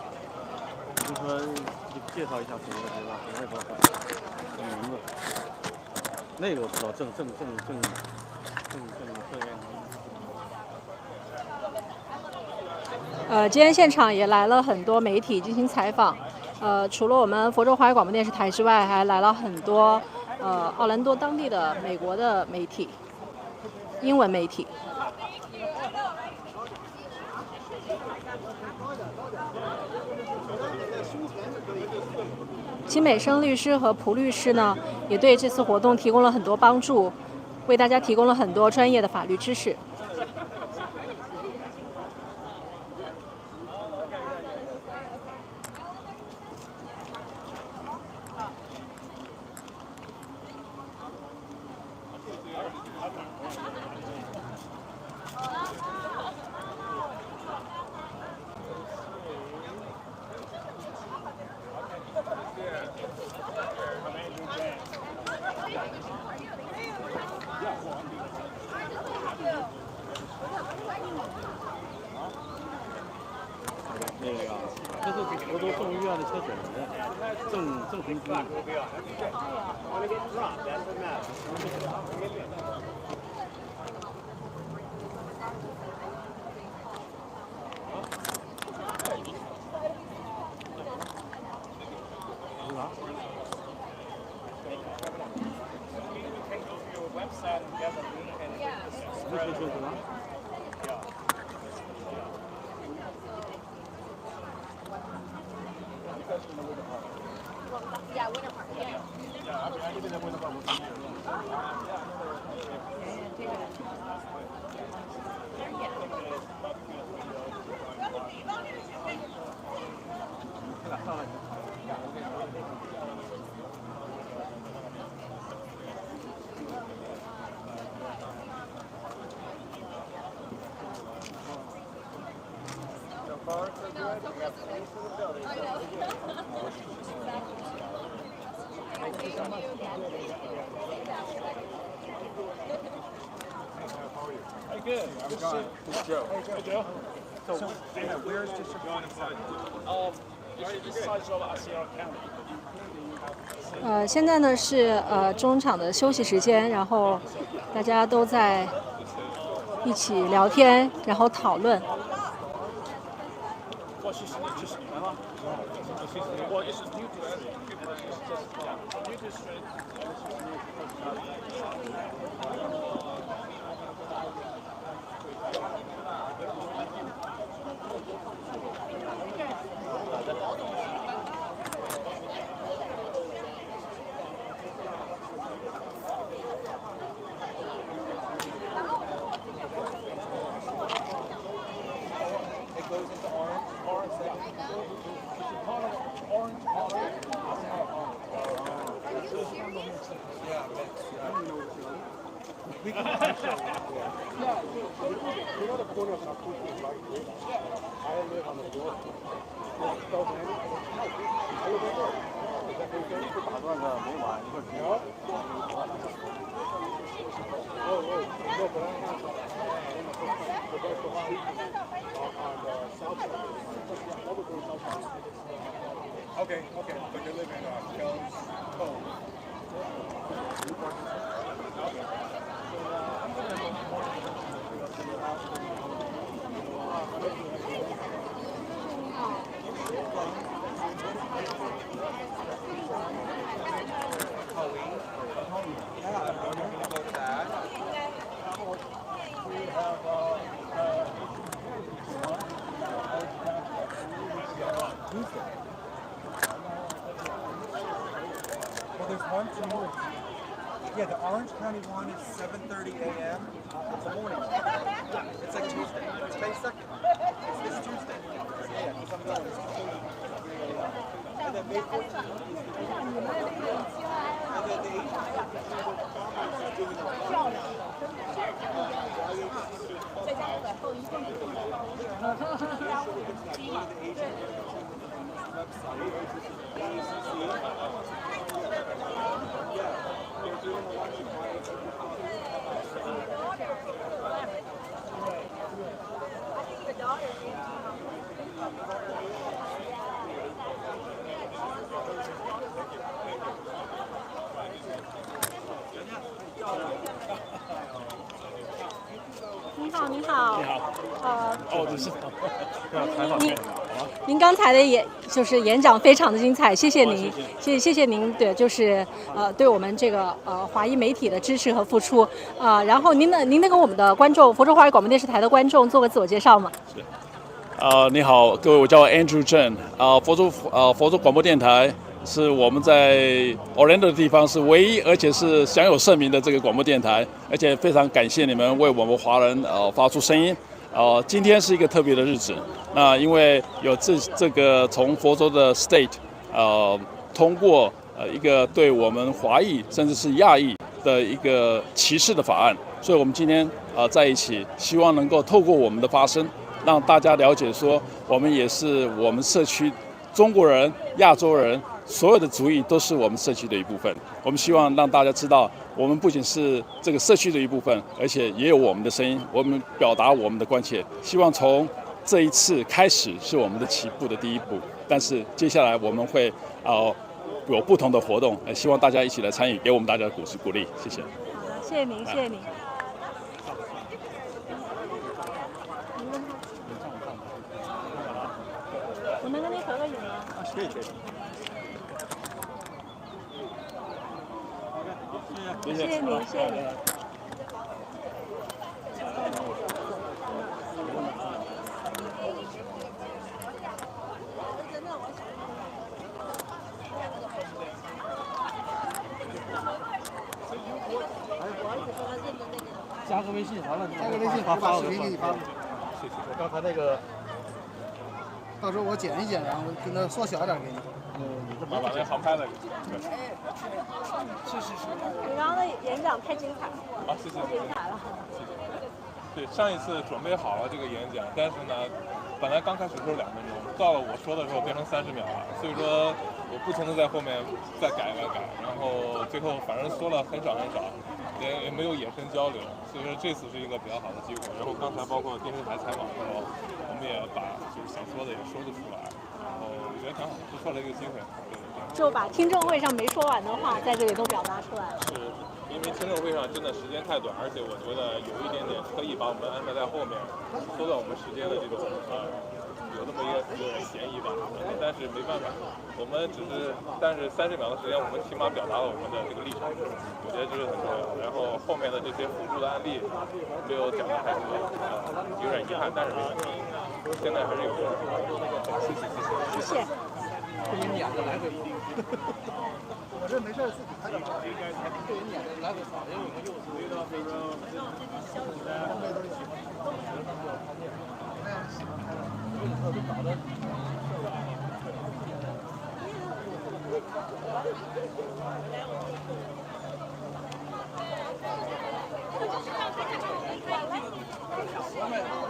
就说你介绍一下谁吧，我也不知道名字。那个我知道，郑今天现场也来了很多媒体进行采访。除了我们佛州华语广播电视台之外，还来了很多奥兰多当地的美国的媒体，英文媒体。金美生律师和蒲律师呢，也对这次活动提供了很多帮助，为大家提供了很多专业的法律知识。那个这是佛州众议院的车主郑红军。Hey, good. Good to see you. This is Joe. Hey, Joe. So, where is District 25? This side is all Osceola County. 现在呢是中场的休息时间，然后大家都在一起聊天，然后讨论。Okay, but you live in Jones Cove. There's one tomorrow. Yeah, the Orange County one is 7:30 a.m. It's the morning. It's like Tuesday. It's May 2nd. It's this Tuesday. Yeah, because I'm going. And then May 14th is the and then the 18th is doing你好，你好。你好。这是采访您您刚才的演讲非常的精彩，谢谢您，谢谢您对对我们这个华裔媒体的支持和付出然后您能给我们的观众，佛州华语广播电视台的观众做个自我介绍吗？是。你好，各位，我叫 Andrew Chen 佛州广播电台是我们在 Orlando 的地方是唯一而且是享有盛名的这个广播电台，而且非常感谢你们为我们华人发出声音。今天是一个特别的日子，那因为有这个从佛州的 State 通过一个对我们华裔甚至是亚裔的一个歧视的法案，所以我们今天在一起，希望能够透过我们的发声，让大家了解说，我们也是我们社区中国人、亚洲人所有的族裔都是我们社区的一部分。我们希望让大家知道，我们不仅是这个社区的一部分，而且也有我们的声音，我们表达我们的关切。希望从这一次开始是我们的起步的第一步，但是接下来我们会有不同的活动，希望大家一起来参与，给我们大家的鼓励，谢谢。好的，谢谢您，谢谢您。我能跟您合个影吗？可以。谢谢您，谢谢您。加个微信，完了加个微信，我把视频给你发。谢谢。我刚才那个，到时候我剪一剪，然后跟它缩小点给你。你这把那航拍的。是。你刚刚的演讲太精彩了。好，谢谢。太精彩了。谢谢。对，上一次准备好了这个演讲，但是呢，本来刚开始说2分钟，到了我说的时候变成30秒了，所以说我不停的在后面再改，然后最后反正说了很少，也没有眼神交流，所以说这次是一个比较好的机会。然后刚才包括电视台采访的时候，我们也把就是想说的也说了出来，然后我觉得挺好，不错的一个机会。就把听证会上没说完的话，在这里都表达出来了。是，因为听证会上真的时间太短，而且我觉得有一点点刻意把我们安排在后面，缩短我们时间的这种有那么一个嫌疑吧。但是没办法，我们但是30秒的时间，我们起码表达了我们的这个立场，我觉得这是很重要的。然后后面的这些辅助的案例没有讲的太多，有点遗憾，但是没问题。现在还是有用的。谢谢。被人撵着来回跑。我这没事自己拍的。被人撵着来回跑，因为我们又属于到这个东北都是喜欢那样喜欢拍的，特别搞的。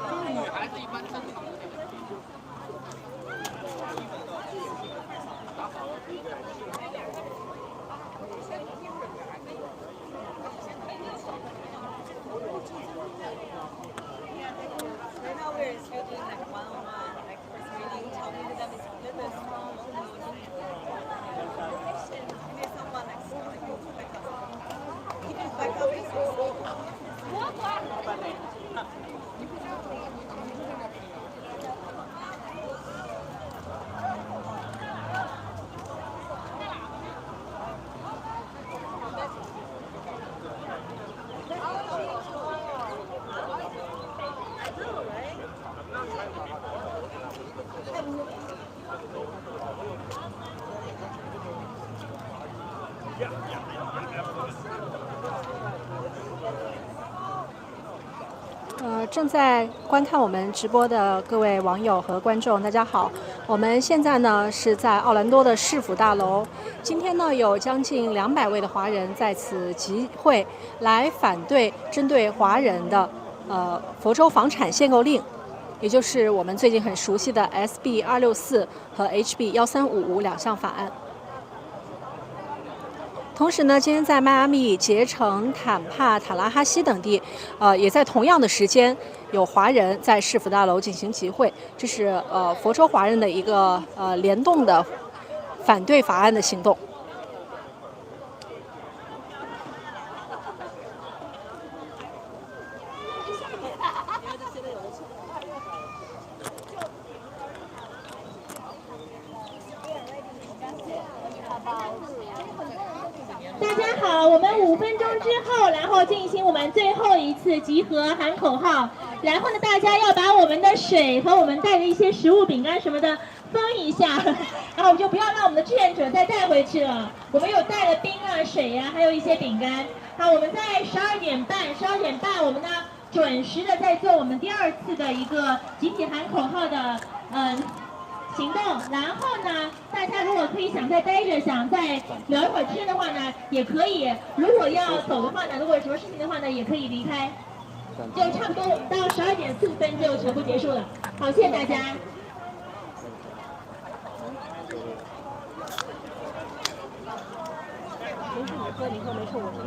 就是女孩子一般正常的。Right now we're still doing like one-on-one, like first reading, talking to them is a little bit small. Maybe someone like even back up is正在观看我们直播的各位网友和观众，大家好。我们现在呢是在奥兰多的市府大楼。今天呢有将近200位的华人在此集会，来反对针对华人的佛州房产限购令，也就是我们最近很熟悉的 SB 264和 HB 1355两项法案。同时呢，今天在迈阿密、杰城、坦帕、塔拉哈西等地，也在同样的时间有华人在市府大楼进行集会。这是佛州华人的一个联动的反对法案的行动。大家好，我们5分钟之后，然后进行我们最后一次集合喊口号。然后呢，大家要把我们的水和我们带的一些食物、饼干什么的分一下，然后我们就不要让我们的志愿者再带回去了。我们有带了冰啊、水呀、还有一些饼干。好，我们在12点半，我们呢准时的在做我们第2次的一个集体喊口号的行动。然后呢，大家如果可以想再待着，想再聊一会儿天的话呢，也可以。如果要走的话呢，如果有什么事情的话呢，也可以离开。就差不多到12点4分就全部结束了。好，谢谢大家。没事，你喝，没事，我喝。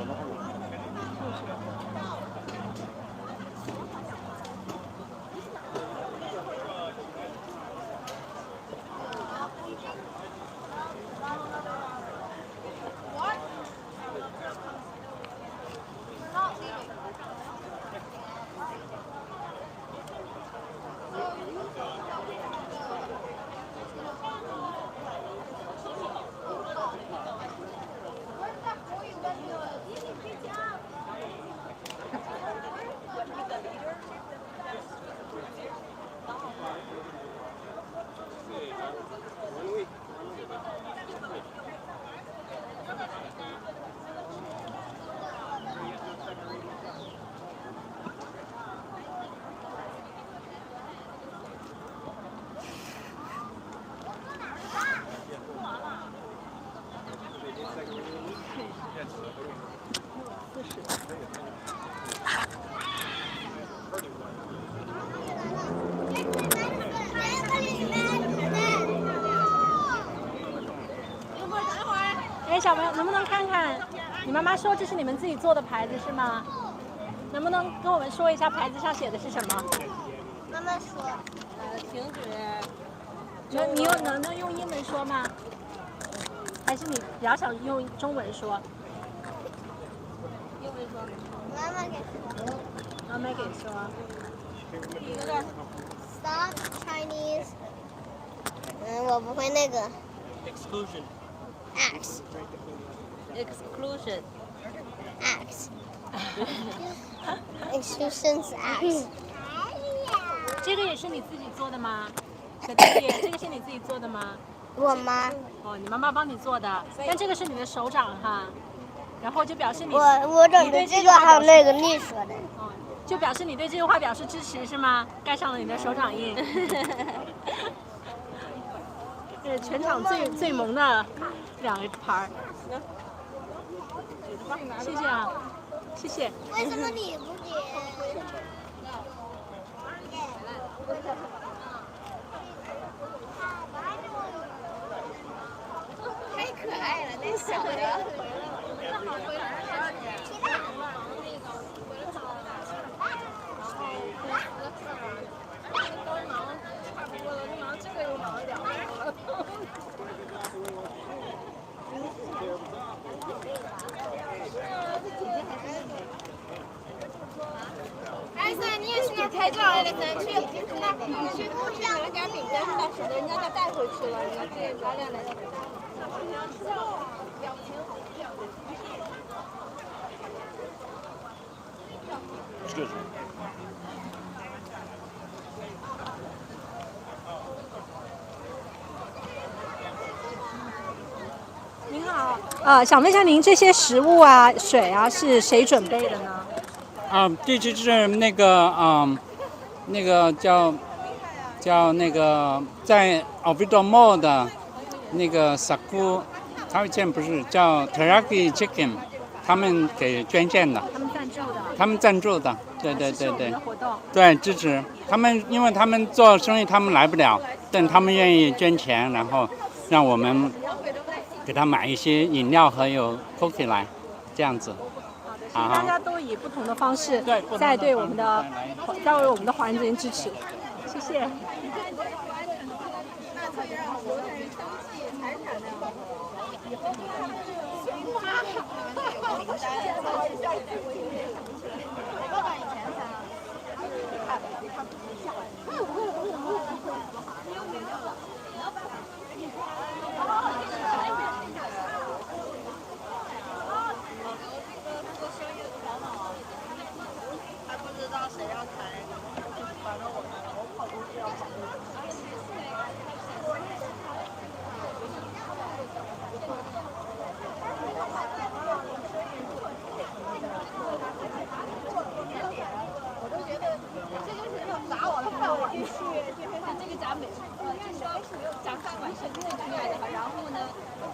哎，小朋友，能不能看看？你妈妈说这是你们自己做的牌子是吗？能不能跟我们说一下牌子上写的是什么？妈妈说，停止。你能用英文说吗？还是你比较想用中文说？英文说。妈妈给说。妈妈给说。第一个字 ，Stop Chinese。我不会那个。Exclusion. X. Exclusion. X. Exclusions X. 这个也是你自己做的吗？小弟弟，这个是你自己做的吗？我妈。哦，你妈妈帮你做的，但这个是你的手掌哈，然后就表示你。我整的这个还有那个你说的。哦，就表示你对这句话表示支持是吗？盖上了你的手掌印。这是全场最萌的2个牌儿。谢谢啊，谢谢。为什么你不给？太可爱了，那小的。艾森，你也去那拍照来了，咱去拿了点饼干，但是人家都带回去了，人家这咱俩来。您好，想问一下您这些食物啊、水啊是谁准备的呢？这就是那个那个叫那个在 Oviedo Mall 的那个 Saku， 他们现在不是叫 Teriyaki Chicken， 他们给捐献的。他们赞助的。对。对，支持他们，因为他们做生意他们来不了，但他们愿意捐钱，然后让我们给他买一些饮料和有 cookie 来，这样子。大家都以不同的方式在为我们的华人之间支持，谢谢。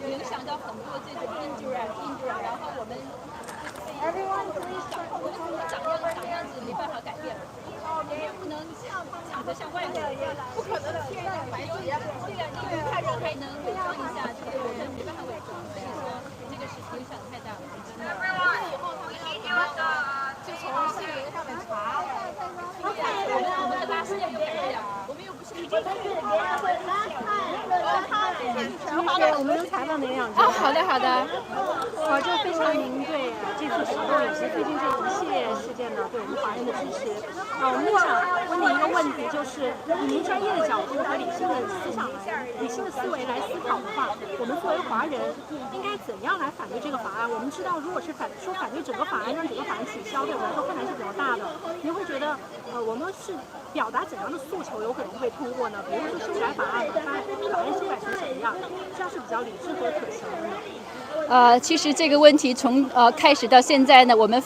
影响到很多这种印度人，然后我们长样子没办法改变，也不能长得像外国人，不可能天然白洁，对呀，因为看人还能伪装一下，这个我们没办法伪装，所以说这个是影响太大了。以后他们就从新闻上面查，我们的拉丝也有这样，我们又不是一个。我们能采访您2句。好的。这非常您对这次活动以及最近这一系列事件呢，对我们华人的支持。我们就想问您一个问题，就是以您专业的角度和理性的思维来思考的话，我们作为华人应该怎样来反对这个法案？我们知道，如果是反对整个法案，让整个法案取消，对我们来说困难是比较大的。您会觉得，我们是表达怎样的诉求有可能会通过呢？比如说修改法案，把法案修改成什么样，这样是比较理智和可行的呢？其实这个问题从开始到现在呢，我们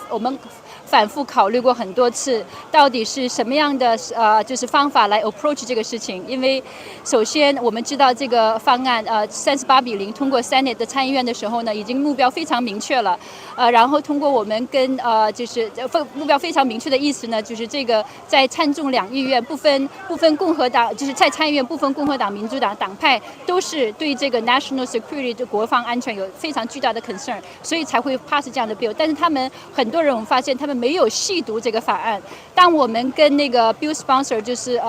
反复考虑过很多次，到底是什么样的就是方法来 approach 这个事情。因为首先我们知道这个方案38-0通过 Senate 的参议院的时候呢，已经目标非常明确了。然后通过我们跟就是目标非常明确的意思呢，就是这个在参众两议院不分共和党，就是在参议院不分共和党、民主党党派都是对这个 national security 的国防安全有非常巨大的 concern， 所以才会 pass 这样的 bill。但是他们很多人我们发现他们没有细读这个法案。当我们跟那个 bill sponsor 就是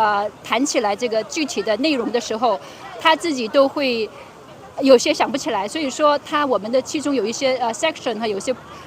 谈起来这个具体的内容的时候，他自己都会有些想不起来，所以说我们的其中有一些section 和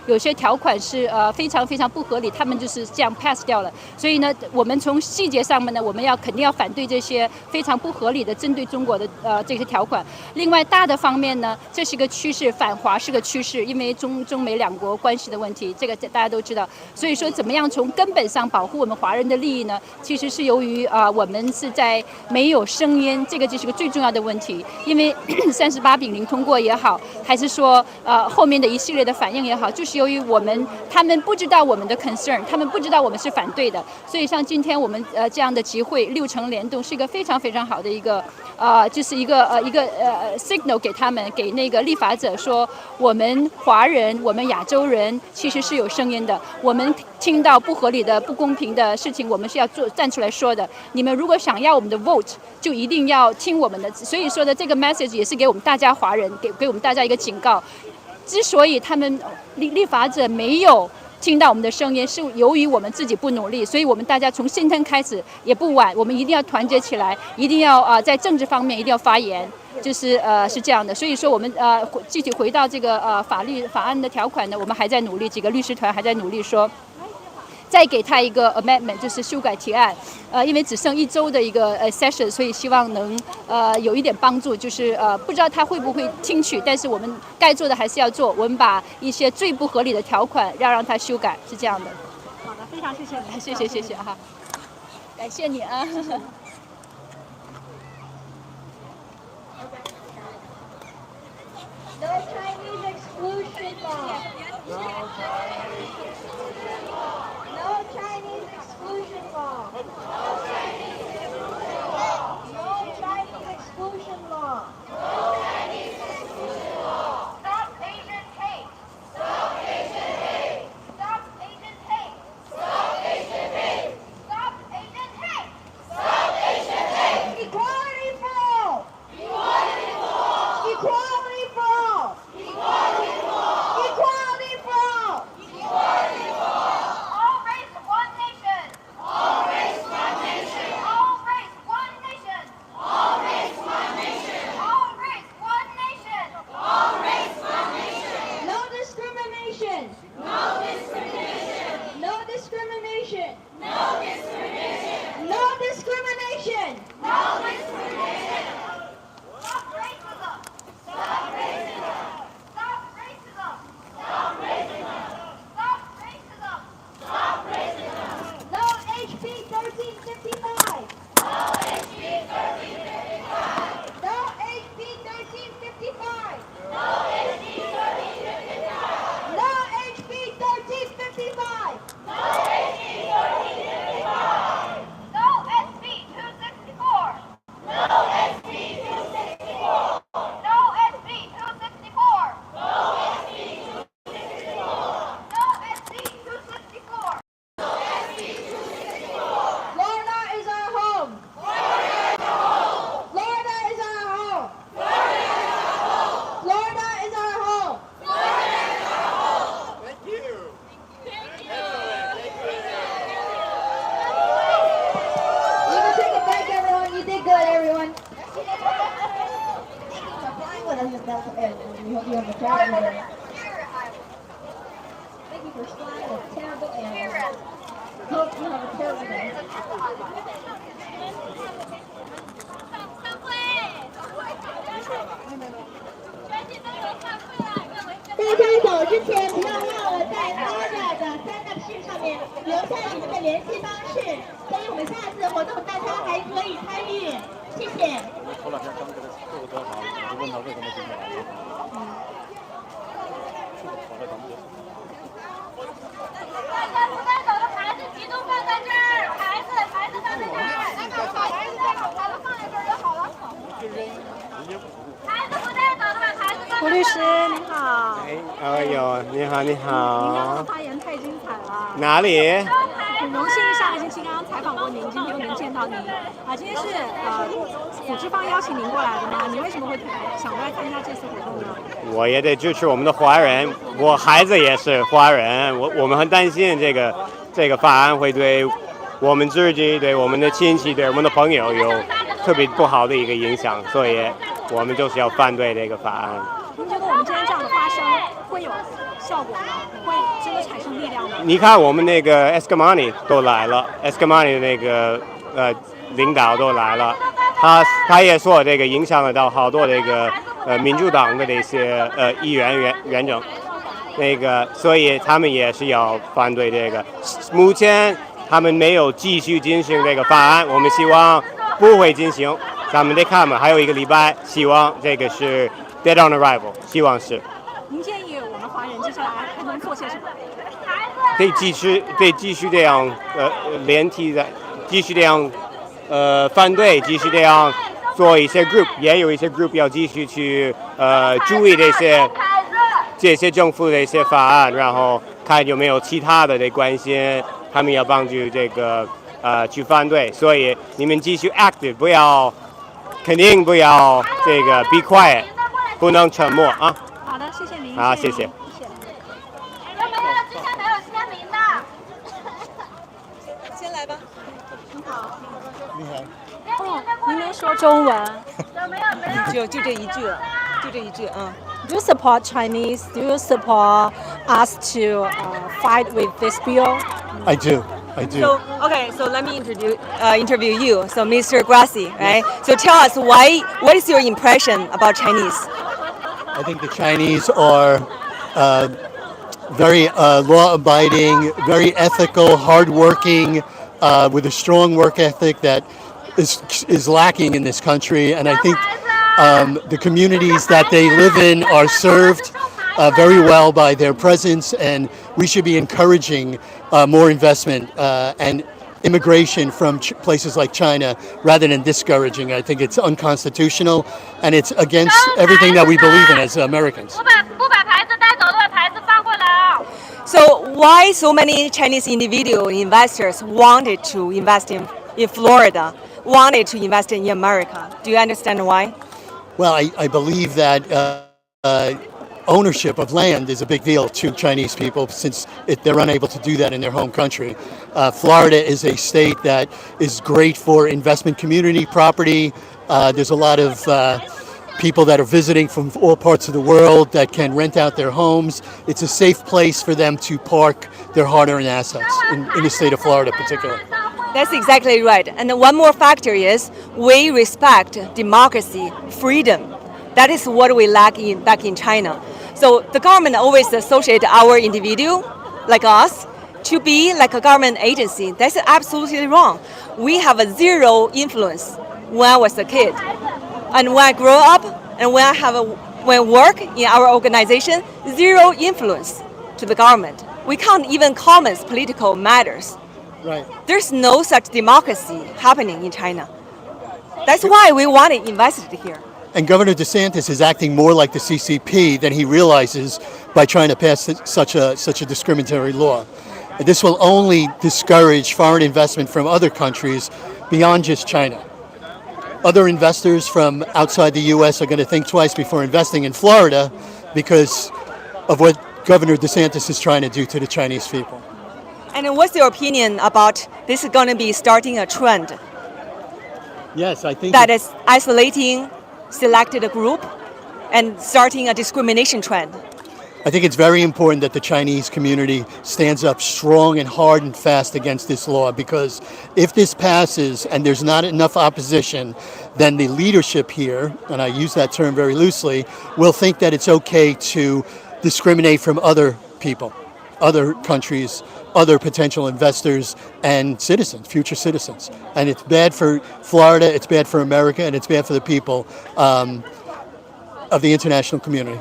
有些条款是非常非常不合理，他们就是这样 pass 掉了。所以呢，我们从细节上面呢，我们肯定要反对这些非常不合理的针对中国的这些条款。另外大的方面呢，这是个趋势，反华是个趋势，因为中美两国关系的问题，这个大家都知道。所以说怎么样从根本上保护我们华人的利益呢？其实是由于我们是在没有声音，这个就是个最重要的问题。因为38-0通过也好，还是说后面的一系列的反应也好，就是由于他们不知道我们的 concern， 他们不知道我们是反对的。所以像今天我们这样的集会6城联动是一个非常非常好的一个就是一个signal 给他们，给那个立法者说，我们华人，我们亚洲人其实是有声音的。我们听到不合理的、不公平的事情，我们是要站出来说的。你们如果想要我们的 vote， 就一定要听我们的。所以说的这个 message 也是给我们大家华人，给我们大家一个警告。之所以他们立法者没有听到我们的声音，是由于我们自己不努力，所以我们大家从今天开始也不晚，我们一定要团结起来，一定要在政治方面一定要发言，就是是这样的。所以说我们具体回到这个法案的条款呢，我们还在努力，几个律师团还在努力说，再给他一个 amendment， 就是修改提案，因为只剩1周的一个session， 所以希望能有一点帮助。就是不知道他会不会听取，但是我们该做的还是要做。我们把一些最不合理的条款要让他修改，是这样的。好的，非常谢谢你，谢谢哈，感谢你啊。No Chinese exclusion law. No Chinese exclusion law. No Chinese exclusion law. Stop Asian hate. Stop Asian hate. Stop Asian hate. Stop Asian hate. Stop Asian hate. Stop Asian hate. Equality for all. Equality for all. Equality for all. Equality for all. Equality for all. Equality for all. All race, one nation. All race, one nation. All race, one nation. All race, one nation. All race, one nation. All race, one nation. No discrimination. No discrimination. No discrimination. No discrimination. No discrimination. No discrimination. Stop racism. Stop racism. Stop racism. Stop racism. Stop racism. Stop racism. No HB 1355. No HB 1355. No HB 1355. No HB 1355. No HB 1355. No HB 1355. No SB 264. No SB 264. No SB 264. No SB 264. No SB 264. No SB 264. Florida is our home. Florida is our home. Florida is our home. Florida is our home. Florida is our home. Florida is our home. Thank you. You can take a break, everyone. You did good, everyone. Complying with us is best and we hope you have a terrible day. Thank you for flying a terrible air. Hope you have a terrible day. 大家走之前不要忘了在 Florida 的 Stand Up 室上面留下你们的联系方式，所以我们下次活动大家还可以参与。谢谢。头两天刚给他做个调查，我就问他为什么今天来。是的，跑来咱们这。大家不在胡律师您好。哎呦，你好，你您刚刚的好。发言太精彩了。哪里？很荣幸上个星期刚刚采访过您，今天又能见到您。今天是组织方邀请您过来的吗？你为什么会想来参加这次活动呢？我也得支持我们的华人，我孩子也是华人，我们很担心这个法案会对我们自己、对我们的亲戚、对我们的朋友有特别不好的一个影响，所以我们就是要反对这个法案。您觉得我们今天这样的发声会有效果吗？会真的产生力量吗？你看我们那个 Eskamani 都来了 ，Eskamani 的那个领导都来了，他也说这个影响得到好多这个民主党的这些议员员整，那个所以他们也是要反对这个。目前他们没有继续进行这个法案，我们希望不会进行，咱们得看嘛，还有1个礼拜，希望这个是 dead on arrival， 希望是。您建议我们华人接下来还能做些什么？得继续这样连体的，继续这样反对，继续这样做一些 group， 也有一些 group 要继续去注意这些政府的一些法案，然后看有没有其他的关心，他们要帮助这个去反对，所以你们继续 active， 肯定不要这个 be quiet， 不能沉默啊。好的，谢谢您。好，谢谢。有没有之前没有签名的？先来吧。你好。你好。哦，您能说中文？就这一句了，就这一句啊。Do you support Chinese? Do you support us to fight with this bill? I do. So, okay, so let me interview you. So, Mr. Grassi, right? So, tell us what is your impression about Chinese? I think the Chinese are very law-abiding, very ethical, hardworking, with a strong work ethic that is lacking in this country. And I think the communities that they live in are served very well by their presence, and we should be encouraging more investment and immigration from places like China rather than discouraging. I think it's unconstitutional and it's against everything that we believe in as Americans. So why so many Chinese individual investors wanted to invest in Florida, wanted to invest in America? Do you understand why? Well, I believe that ownership of land is a big deal to Chinese people since they're unable to do that in their home country. Florida is a state that is great for investment community property. There's a lot of people that are visiting from all parts of the world that can rent out their homes. It's a safe place for them to park their hard-earned assets in the state of Florida particularly. That's exactly right. And one more factor is we respect democracy, freedom. That is what we lack back in China. So the government always associate our individual, like us, to be like a government agency. That's absolutely wrong. We have a zero influence when I was a kid. And when I grow up and when I work in our organization, zero influence to the government. We can't even comment political matters. Right. There's no such democracy happening in China. That's why we want to invest here. And Governor DeSantis is acting more like the CCP than he realizes by trying to pass such a discriminatory law. This will only discourage foreign investment from other countries beyond just China. Other investors from outside the U.S. are going to think twice before investing in Florida because of what Governor DeSantis is trying to do to the Chinese people. And what's your opinion about this is going to be starting a trend? Yes, I think that is isolating selected group and starting a discrimination trend. I think it's very important that the Chinese community stands up strong and hard and fast against this law, because if this passes and there's not enough opposition, then the leadership here, and I use that term very loosely, will think that it's okay to discriminate from other people, other countries, other potential investors and citizens, future citizens. And it's bad for Florida, it's bad for America, and it's bad for the people of the international community.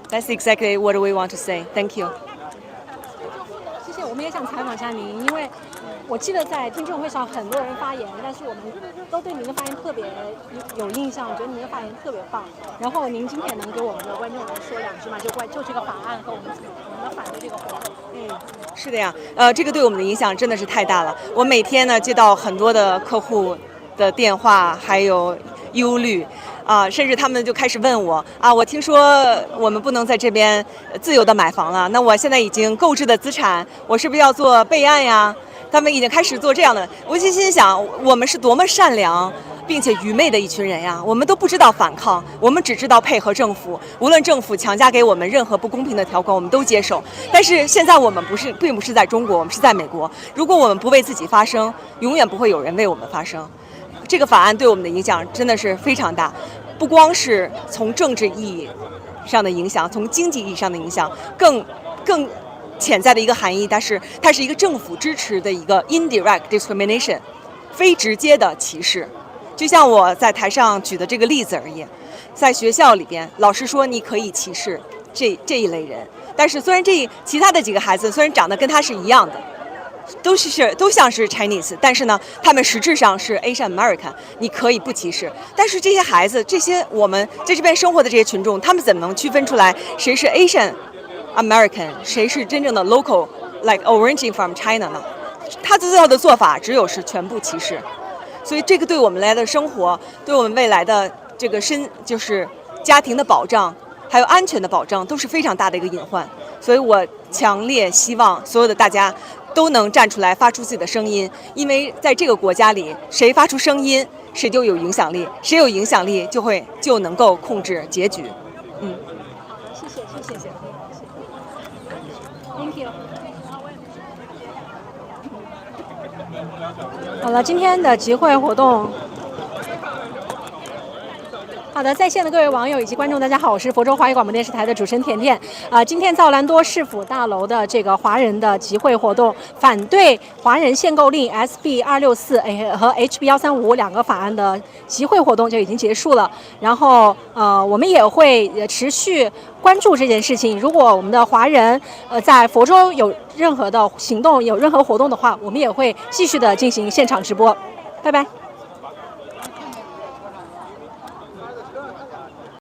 That's exactly what we want to say. Thank you. 谢谢，我们也想采访一下您，因为我记得在听证会上很多人发言，但是我们都对您的发言特别有印象，我觉得您的发言特别棒。然后您今天能给我们的观众来说两句吗？就这个法案和我们的反对这个活动。是的呀，这个对我们的影响真的是太大了。我每天呢接到很多的客户的电话，还有忧虑。甚至他们就开始问我我听说我们不能在这边自由的买房了，那我现在已经购置的资产，我是不是要做备案呀？他们已经开始做这样的。我就心想，我们是多么善良并且愚昧的一群人呀！我们都不知道反抗，我们只知道配合政府，无论政府强加给我们任何不公平的条款，我们都接受。但是现在我们并不是在中国，我们是在美国。如果我们不为自己发声，永远不会有人为我们发声。这个法案对我们的影响真的是非常大，不光是从政治意义上的影响，从经济意义上的影响，更潜在的一个含义，它是一个政府支持的一个 indirect discrimination， 非直接的歧视。就像我在台上举的这个例子而言，在学校里边，老师说你可以歧视这一类人，但是虽然其他的几个孩子虽然长得跟他是一样的，都像是 Chinese， 但是呢，他们实质上是 Asian American， 你可以不歧视。但是这些孩子，这些我们在这边生活的这些群众，他们怎么能区分出来谁是 Asian American， 谁是真正的 local like origin from China 呢？他最后的做法只有是全部歧视。所以这个对我们来的生活，对我们未来的这个就是家庭的保障，还有安全的保障，都是非常大的一个隐患。所以我强烈希望所有的大家都能站出来，发出自己的声音，因为在这个国家里，谁发出声音，谁就有影响力，谁有影响力就能够控制结局。好的，谢谢。Thank you。好了，今天的集会活动。好的，在线的各位网友以及观众，大家好，我是佛州华语广播电视台的主持人甜甜。今天在奥兰多市府大楼的这个华人的集会活动，反对华人限购令 SB 264和 HB 135两个法案的集会活动就已经结束了。然后我们也会持续关注这件事情。如果我们的华人在佛州有任何的行动、有任何活动的话，我们也会继续的进行现场直播。拜拜。